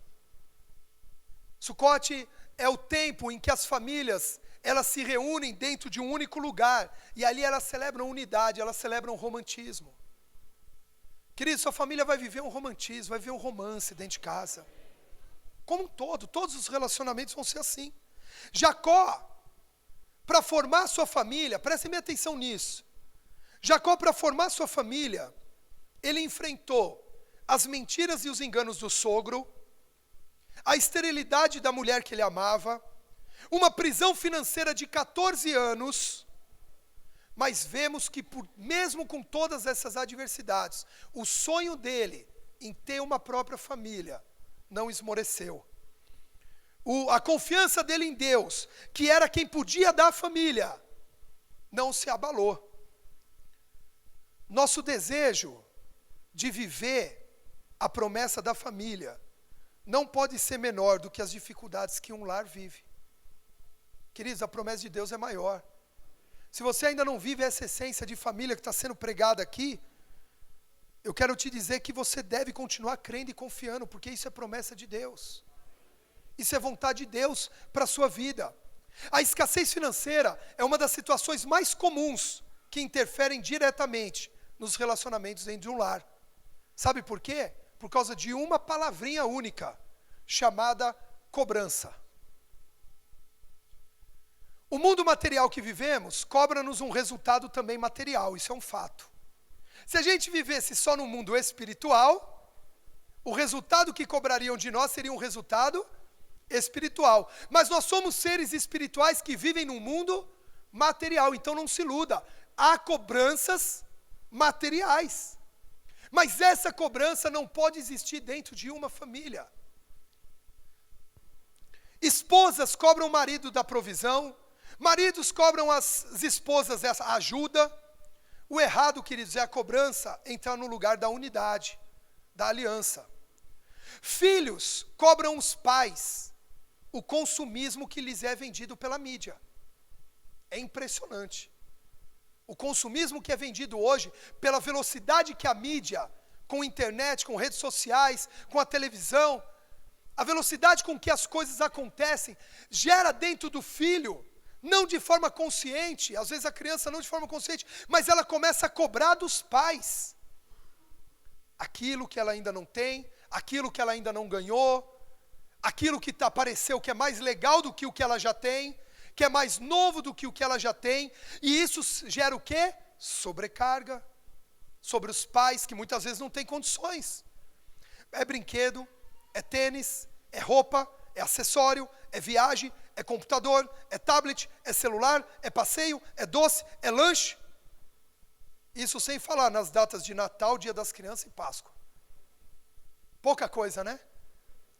Sucote é o tempo em que as famílias, elas se reúnem dentro de um único lugar, e ali elas celebram unidade, elas celebram romantismo. Querido, sua família vai viver um romantismo, vai viver um romance dentro de casa. Como um todo, todos os relacionamentos vão ser assim. Jacó, para formar sua família, prestem bem atenção nisso. Jacó, para formar sua família, ele enfrentou as mentiras e os enganos do sogro, a esterilidade da mulher que ele amava, uma prisão financeira de 14 anos, mas vemos que mesmo com todas essas adversidades, o sonho dele em ter uma própria família não esmoreceu. A confiança dele em Deus, que era quem podia dar a família, não se abalou. Nosso desejo de viver a promessa da família não pode ser menor do que as dificuldades que um lar vive. Queridos, a promessa de Deus é maior. Se você ainda não vive essa essência de família que está sendo pregada aqui, eu quero te dizer que você deve continuar crendo e confiando, porque isso é promessa de Deus. Isso é vontade de Deus para a sua vida. A escassez financeira é uma das situações mais comuns que interferem diretamente nos relacionamentos dentro de um lar. Sabe por quê? Por causa de uma palavrinha única, chamada cobrança. O mundo material que vivemos cobra-nos um resultado também material, isso é um fato. Se a gente vivesse só no mundo espiritual, o resultado que cobrariam de nós seria um resultado espiritual. Mas nós somos seres espirituais que vivem num mundo material, então não se iluda. Há cobranças materiais. Mas essa cobrança não pode existir dentro de uma família. Esposas cobram o marido da provisão. Maridos cobram as esposas essa ajuda. O errado, queridos, é a cobrança entrar no lugar da unidade, da aliança. Filhos cobram os pais o consumismo que lhes é vendido pela mídia. É impressionante. O consumismo que é vendido hoje, pela velocidade que a mídia, com a internet, com redes sociais, com a televisão, a velocidade com que as coisas acontecem, gera dentro do filho, não de forma consciente, às vezes a criança não de forma consciente, mas ela começa a cobrar dos pais aquilo que ela ainda não tem, aquilo que ela ainda não ganhou, aquilo que apareceu que é mais legal do que o que ela já tem, que é mais novo do que o que ela já tem, e isso gera o quê? Sobrecarga sobre os pais que muitas vezes não têm condições. É brinquedo, é tênis, é roupa, é acessório, é viagem, é computador, é tablet, é celular, é passeio, é doce, é lanche. Isso sem falar nas datas de Natal, Dia das Crianças e Páscoa. Pouca coisa, né?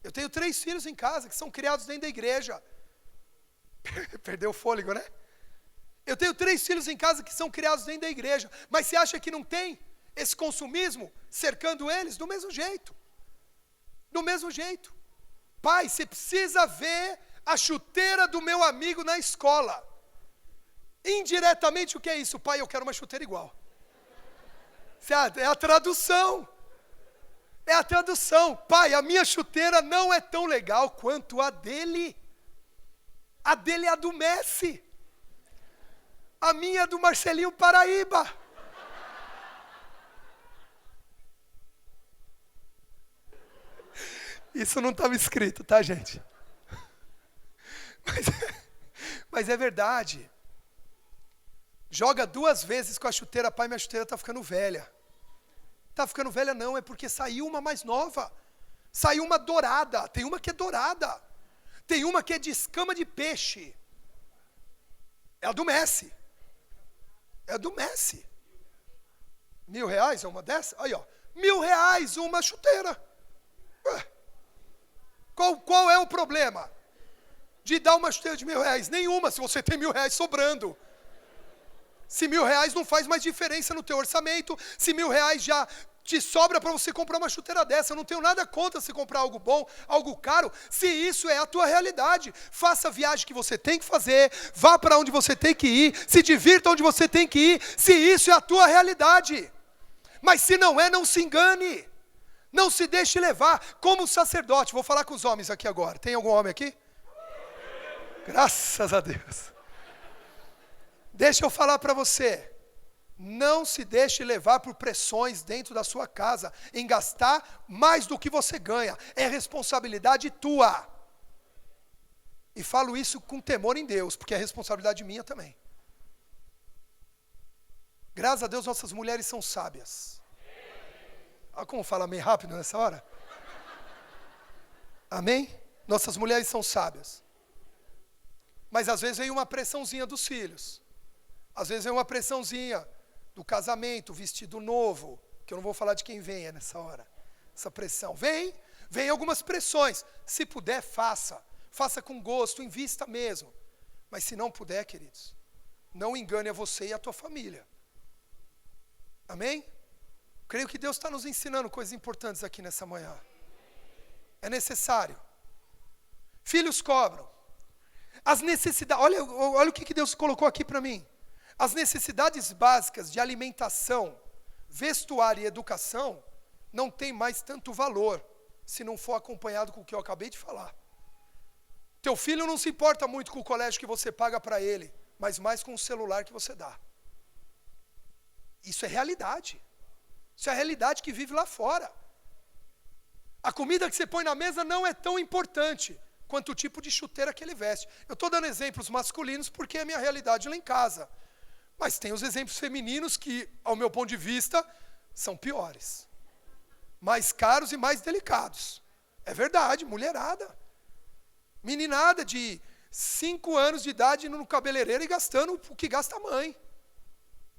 Eu tenho 3 filhos em casa que são criados dentro da igreja. Perdeu o fôlego, né? Eu tenho 3 filhos em casa que são criados dentro da igreja. Mas você acha que não tem esse consumismo cercando eles? Do mesmo jeito. Do mesmo jeito. Pai, você precisa ver a chuteira do meu amigo na escola. Indiretamente, o que é isso? Pai, eu quero uma chuteira igual. É a tradução. É a tradução. Pai, a minha chuteira não é tão legal quanto a dele. A dele é a do Messi. A minha é do Marcelinho Paraíba. Isso não estava escrito, tá, gente? Mas é verdade. Joga 2 vezes com a chuteira, pai, minha chuteira está ficando velha. Está ficando velha não, é porque saiu uma mais nova. Saiu uma dourada, tem uma que é dourada. Tem uma que é de escama de peixe. É a do Messi. É a do Messi. R$1.000 é uma dessa? Aí, ó. R$1.000 uma chuteira. Ué. Qual é o problema de dar uma chuteira de R$1.000? Nenhuma, se você tem R$1.000 sobrando. Se R$1.000 não faz mais diferença no teu orçamento, se R$1.000 já te sobra para você comprar uma chuteira dessa. Eu não tenho nada contra você comprar algo bom, algo caro, se isso é a tua realidade. Faça a viagem que você tem que fazer, vá para onde você tem que ir, se divirta onde você tem que ir, se isso é a tua realidade. Mas se não é, não se engane. Não se deixe levar. Como sacerdote, vou falar com os homens aqui agora. Tem algum homem aqui? Graças a Deus. Deixa eu falar para você. Não se deixe levar por pressões dentro da sua casa, em gastar mais do que você ganha. É responsabilidade tua. E falo isso com temor em Deus, porque é responsabilidade minha também. Graças a Deus nossas mulheres são sábias. Olha como fala meio rápido nessa hora. Amém? Nossas mulheres são sábias. Mas às vezes vem uma pressãozinha dos filhos. Às vezes vem uma pressãozinha do casamento, vestido novo, que eu não vou falar de quem vem nessa hora. Essa pressão. Vem algumas pressões. Se puder, faça. Faça com gosto, invista mesmo. Mas se não puder, queridos, não engane a você e a tua família. Amém? Creio que Deus está nos ensinando coisas importantes aqui nessa manhã. É necessário. Filhos cobram. As necessidades, olha o que Deus colocou aqui para mim. As necessidades básicas de alimentação, vestuário e educação não têm mais tanto valor se não for acompanhado com o que eu acabei de falar. Teu filho não se importa muito com o colégio que você paga para ele, mas mais com o celular que você dá. Isso é realidade. Isso é a realidade que vive lá fora. A comida que você põe na mesa não é tão importante quanto o tipo de chuteira que ele veste. Eu estou dando exemplos masculinos porque é a minha realidade lá em casa. Mas tem os exemplos femininos que, ao meu ponto de vista, são piores. Mais caros e mais delicados. É verdade, mulherada. Meninada de 5 anos de idade indo no cabeleireiro e gastando o que gasta a mãe.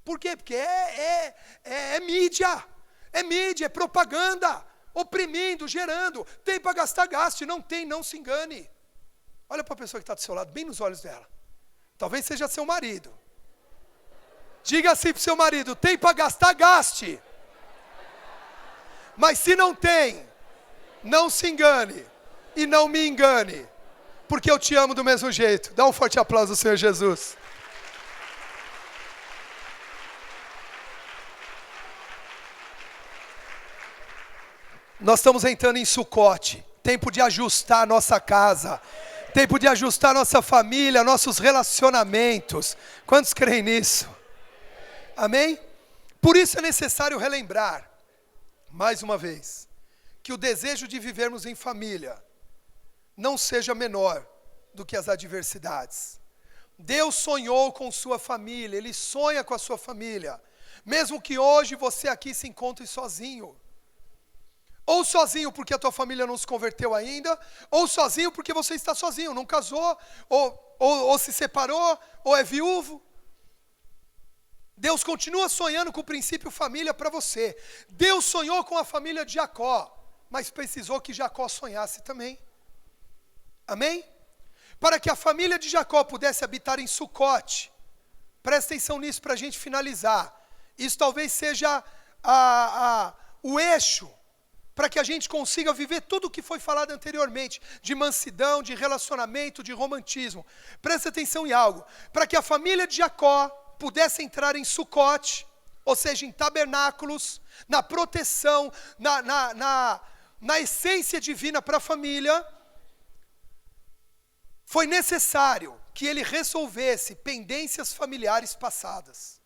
Por quê? Porque é mídia. É mídia, é propaganda. Oprimindo, gerando. Tem para gastar, gaste. Não tem, não se engane. Olha para a pessoa que está do seu lado, bem nos olhos dela. Talvez seja seu marido. Diga assim para o seu marido: tem para gastar, gaste. Mas se não tem, não se engane e não me engane, porque eu te amo do mesmo jeito. Dá um forte aplauso ao Senhor Jesus. Nós estamos entrando em Sucote, tempo de ajustar a nossa casa, tempo de ajustar a nossa família, nossos relacionamentos. Quantos creem nisso? Amém? Por isso é necessário relembrar, mais uma vez, que o desejo de vivermos em família não seja menor do que as adversidades. Deus sonhou com sua família, Ele sonha com a sua família, mesmo que hoje você aqui se encontre sozinho. Ou sozinho porque a tua família não se converteu ainda, ou sozinho porque você está sozinho, não casou, ou se separou, ou é viúvo. Deus continua sonhando com o princípio família para você. Deus sonhou com a família de Jacó, mas precisou que Jacó sonhasse também. Amém? Para que a família de Jacó pudesse habitar em Sucote, presta atenção nisso para a gente finalizar. Isso talvez seja o eixo para que a gente consiga viver tudo o que foi falado anteriormente, de mansidão, de relacionamento, de romantismo. Presta atenção em algo. Para que a família de Jacó pudesse entrar em Sucote, ou seja, em tabernáculos, na proteção, na essência divina para a família, foi necessário que ele resolvesse pendências familiares passadas.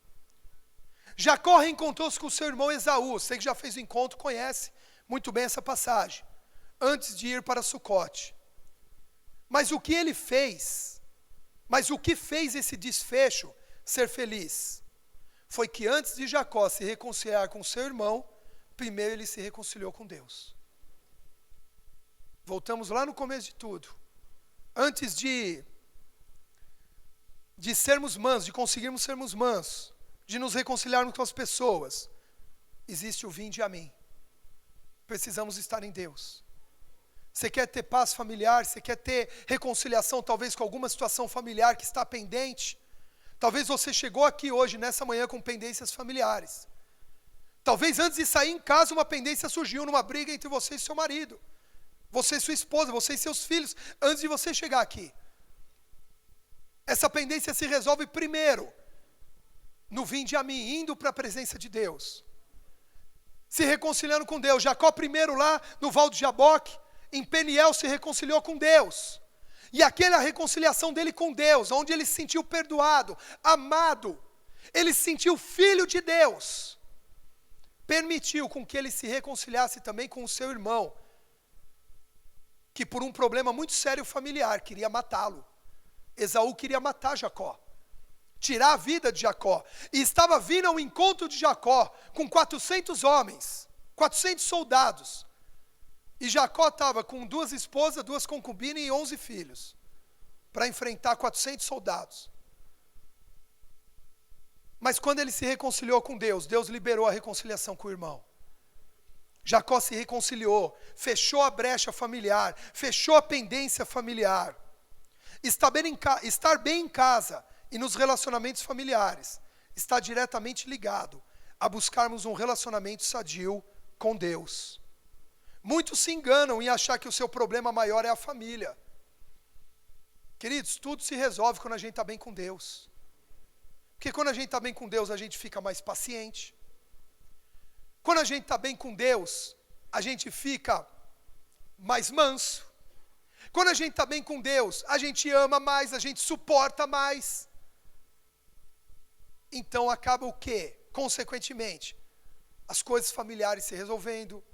Jacó reencontrou-se com seu irmão Esaú. Você que já fez o encontro conhece muito bem essa passagem, antes de ir para Sucote. Mas o que ele fez, esse desfecho ser feliz, foi que antes de Jacó se reconciliar com seu irmão, primeiro ele se reconciliou com Deus. Voltamos lá no começo de tudo. Antes de sermos mansos, de conseguirmos sermos mansos, de nos reconciliarmos com as pessoas, existe o vinde a mim. Precisamos estar em Deus. Você quer ter paz familiar, você quer ter reconciliação talvez com alguma situação familiar que está pendente? Talvez você chegou aqui hoje, nessa manhã, com pendências familiares. Talvez antes de sair em casa uma pendência surgiu numa briga entre você e seu marido. Você e sua esposa, você e seus filhos, antes de você chegar aqui. Essa pendência se resolve primeiro, no vinde a mim, indo para a presença de Deus. Se reconciliando com Deus. Jacó primeiro lá no Val de Jaboque, em Peniel, se reconciliou com Deus. E aquela reconciliação dele com Deus, onde ele se sentiu perdoado, amado, ele se sentiu filho de Deus, permitiu com que ele se reconciliasse também com o seu irmão, que por um problema muito sério familiar, queria matá-lo. Esaú queria matar Jacó, tirar a vida de Jacó, e estava vindo ao encontro de Jacó, com 400 homens, 400 soldados, e Jacó estava com 2 esposas, 2 concubinas e 11 filhos, para enfrentar 400 soldados. Mas quando ele se reconciliou com Deus, Deus liberou a reconciliação com o irmão. Jacó se reconciliou, fechou a brecha familiar, fechou a pendência familiar. Estar bem em casa e nos relacionamentos familiares está diretamente ligado a buscarmos um relacionamento sadio com Deus. Muitos se enganam em achar que o seu problema maior é a família. Queridos, tudo se resolve quando a gente está bem com Deus. Porque quando a gente está bem com Deus, a gente fica mais paciente. Quando a gente está bem com Deus, a gente fica mais manso. Quando a gente está bem com Deus, a gente ama mais, a gente suporta mais. Então acaba o quê? Consequentemente, as coisas familiares se resolvendo,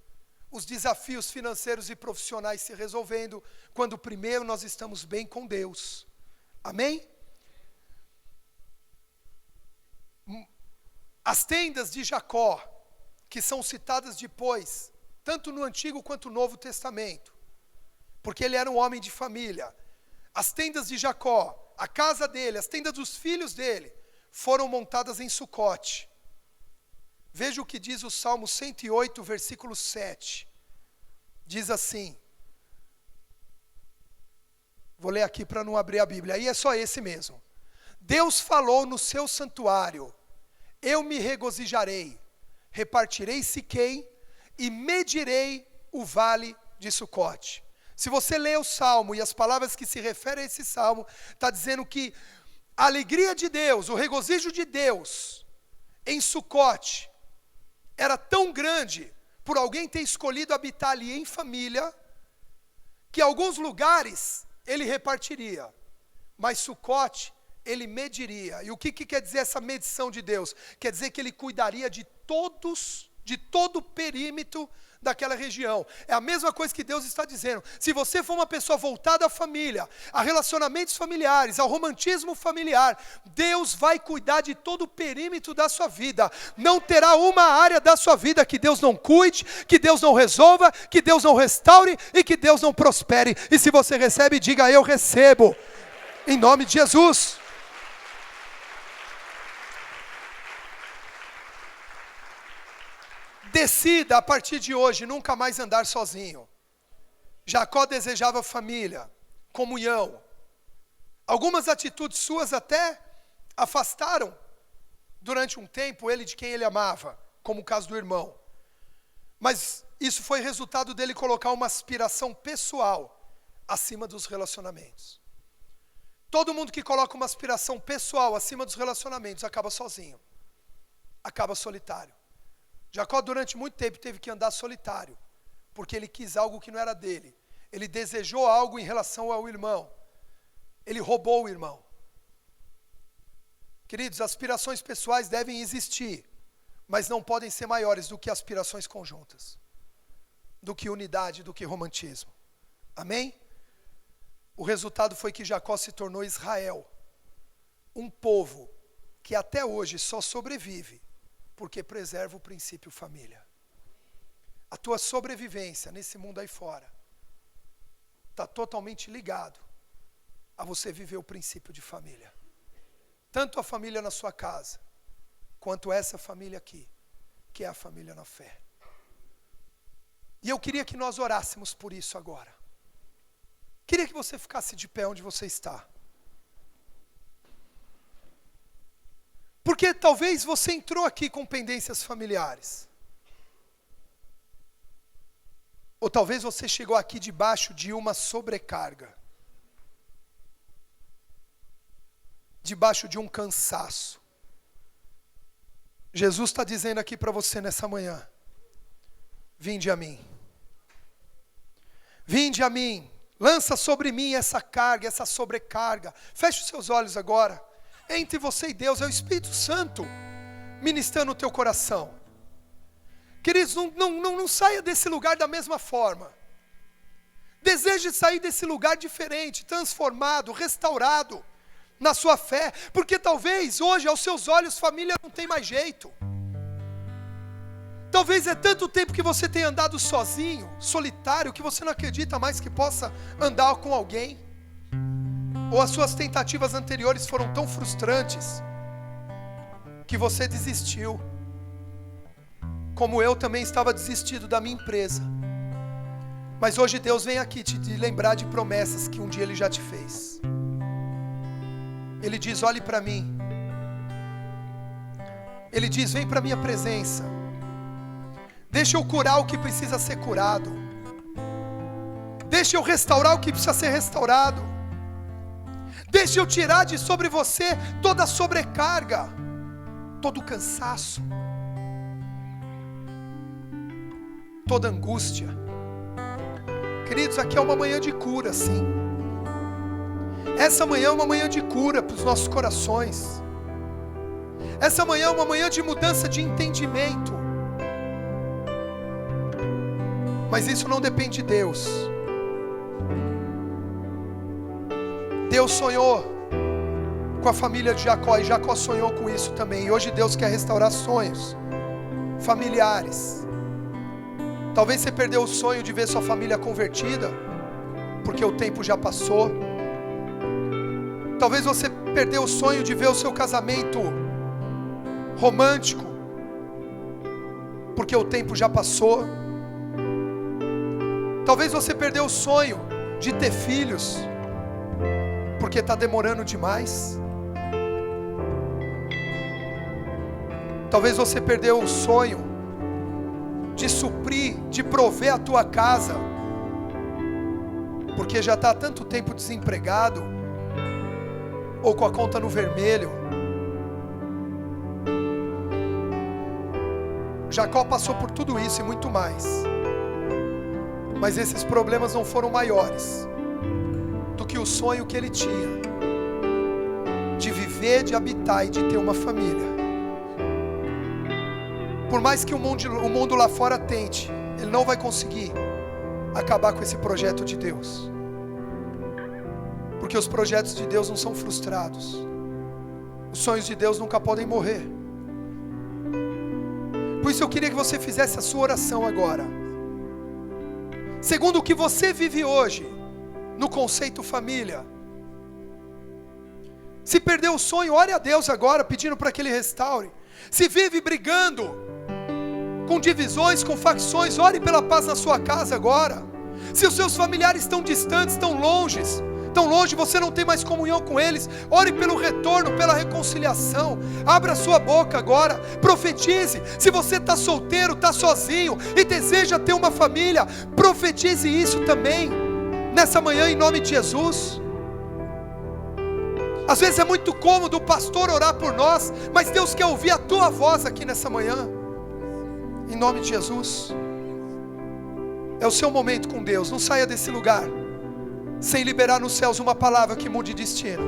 os desafios financeiros e profissionais se resolvendo, quando primeiro nós estamos bem com Deus. Amém? As tendas de Jacó, que são citadas depois, tanto no Antigo quanto no Novo Testamento, porque ele era um homem de família. As tendas de Jacó, a casa dele, as tendas dos filhos dele, foram montadas em Sucote. Veja o que diz o Salmo 108, versículo 7. Diz assim: Vou ler aqui para não abrir a Bíblia. Aí é só esse mesmo. Deus falou no seu santuário: eu me regozijarei, repartirei Siquém e medirei o vale de Sucote. Se você lê o Salmo e as palavras que se referem a esse Salmo, está dizendo que a alegria de Deus, o regozijo de Deus em Sucote era tão grande por alguém ter escolhido habitar ali em família, que alguns lugares ele repartiria, mas Sucote ele mediria. E o que quer dizer essa medição de Deus? Quer dizer que ele cuidaria de todo o perímetro daquela região. É a mesma coisa que Deus está dizendo. Se você for uma pessoa voltada à família, a relacionamentos familiares, ao romantismo familiar, Deus vai cuidar de todo o perímetro da sua vida. Não terá uma área da sua vida que Deus não cuide, que Deus não resolva, que Deus não restaure e que Deus não prospere. E se você recebe, diga: eu recebo. Em nome de Jesus. Decida a partir de hoje nunca mais andar sozinho. Jacó desejava família, comunhão. Algumas atitudes suas até afastaram durante um tempo ele de quem ele amava, como o caso do irmão. Mas isso foi resultado dele colocar uma aspiração pessoal acima dos relacionamentos. Todo mundo que coloca uma aspiração pessoal acima dos relacionamentos acaba sozinho, acaba solitário. Jacó durante muito tempo teve que andar solitário, porque ele quis algo que não era dele. Ele desejou algo em relação ao irmão. Ele roubou o irmão. Queridos, aspirações pessoais devem existir, mas não podem ser maiores do que aspirações conjuntas, do que unidade, do que romantismo. Amém? O resultado foi que Jacó se tornou Israel, um povo que até hoje só sobrevive porque preserva o princípio família. A tua sobrevivência nesse mundo aí fora está totalmente ligado a você viver o princípio de família. Tanto a família na sua casa, quanto essa família aqui, que é a família na fé. E eu queria que nós orássemos por isso agora. Queria que você ficasse de pé onde você está. Porque talvez você entrou aqui com pendências familiares. Ou talvez você chegou aqui debaixo de uma sobrecarga. Debaixo de um cansaço. Jesus está dizendo aqui para você nessa manhã: vinde a mim. Vinde a mim. Lança sobre mim essa carga, essa sobrecarga. Feche os seus olhos agora. Entre você e Deus, é o Espírito Santo ministrando o teu coração. Queridos, não saia desse lugar da mesma forma. Deseje sair desse lugar diferente, transformado, restaurado na sua fé. Porque talvez hoje, aos seus olhos, família não tem mais jeito. Talvez é tanto tempo que você tem andado sozinho, solitário, que você não acredita mais que possa andar com alguém. Ou as suas tentativas anteriores foram tão frustrantes que você desistiu. Como eu também estava desistido da minha empresa. Mas hoje Deus vem aqui te lembrar de promessas que um dia Ele já te fez. Ele diz: olhe para mim. Ele diz: vem para a minha presença. Deixa eu curar o que precisa ser curado. Deixa eu restaurar o que precisa ser restaurado. Deixa eu tirar de sobre você toda a sobrecarga, todo o cansaço, toda a angústia. Queridos, aqui é uma manhã de cura, sim. Essa manhã é uma manhã de cura para os nossos corações. Essa manhã é uma manhã de mudança de entendimento. Mas isso não depende de Deus. Deus sonhou com a família de Jacó, e Jacó sonhou com isso também. E hoje Deus quer restaurar sonhos familiares. Talvez você perdeu o sonho de ver sua família convertida, porque o tempo já passou. Talvez você perdeu o sonho de ver o seu casamento romântico, porque o tempo já passou. Talvez você perdeu o sonho de ter filhos, porque está demorando demais. Talvez você perdeu o sonho de suprir, de prover a tua casa, porque já está há tanto tempo desempregado, ou com a conta no vermelho. Jacó passou por tudo isso e muito mais, mas esses problemas não foram maiores do que o sonho que ele tinha de viver, de habitar e de ter uma família. Por mais que o mundo lá fora tente, ele não vai conseguir acabar com esse projeto de Deus, porque os projetos de Deus não são frustrados, os sonhos de Deus nunca podem morrer. Por isso eu queria que você fizesse a sua oração agora, segundo o que você vive hoje, no conceito família. Se perdeu o sonho, ore a Deus agora, pedindo para que Ele restaure. Se vive brigando, com divisões, com facções, ore pela paz na sua casa agora. Se os seus familiares estão distantes, estão longe, você não tem mais comunhão com eles, ore pelo retorno, pela reconciliação. Abra sua boca agora, profetize. Se você está solteiro, está sozinho e deseja ter uma família, profetize isso também nessa manhã, em nome de Jesus. Às vezes é muito cômodo o pastor orar por nós, mas Deus quer ouvir a tua voz aqui nessa manhã, em nome de Jesus. É o seu momento com Deus. Não saia desse lugar sem liberar nos céus uma palavra que mude destino.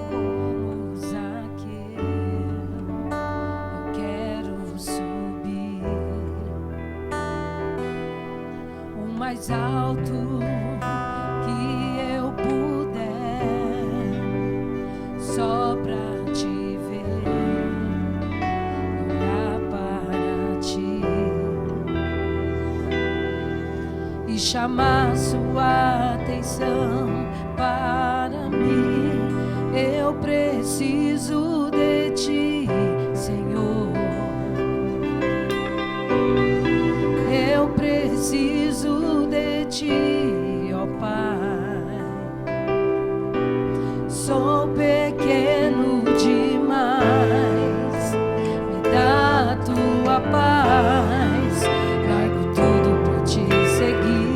Como Zaqueu, eu quero subir o mais alto que eu puder, só pra te ver, olhar para ti e chamar sua atenção para mim. Eu preciso de ti, Senhor. Eu preciso de ti, ó Pai. Sou pequeno demais, me dá a tua paz, largo tudo pra te seguir.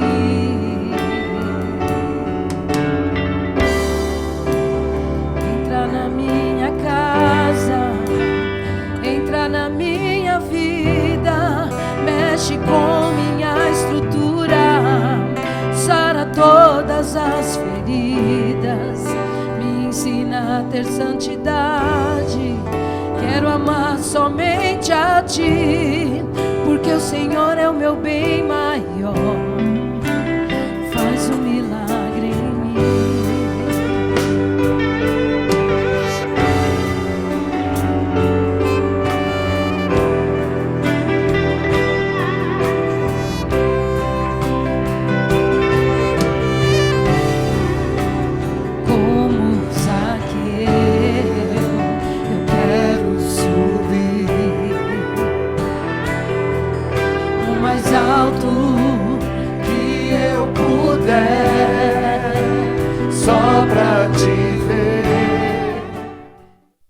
Entra na minha casa, entra na minha vida, mexe com minha estrutura, sara todas as feridas, me ensina a ter santidade. Quero amar somente a ti, porque o Senhor é o meu bem maior.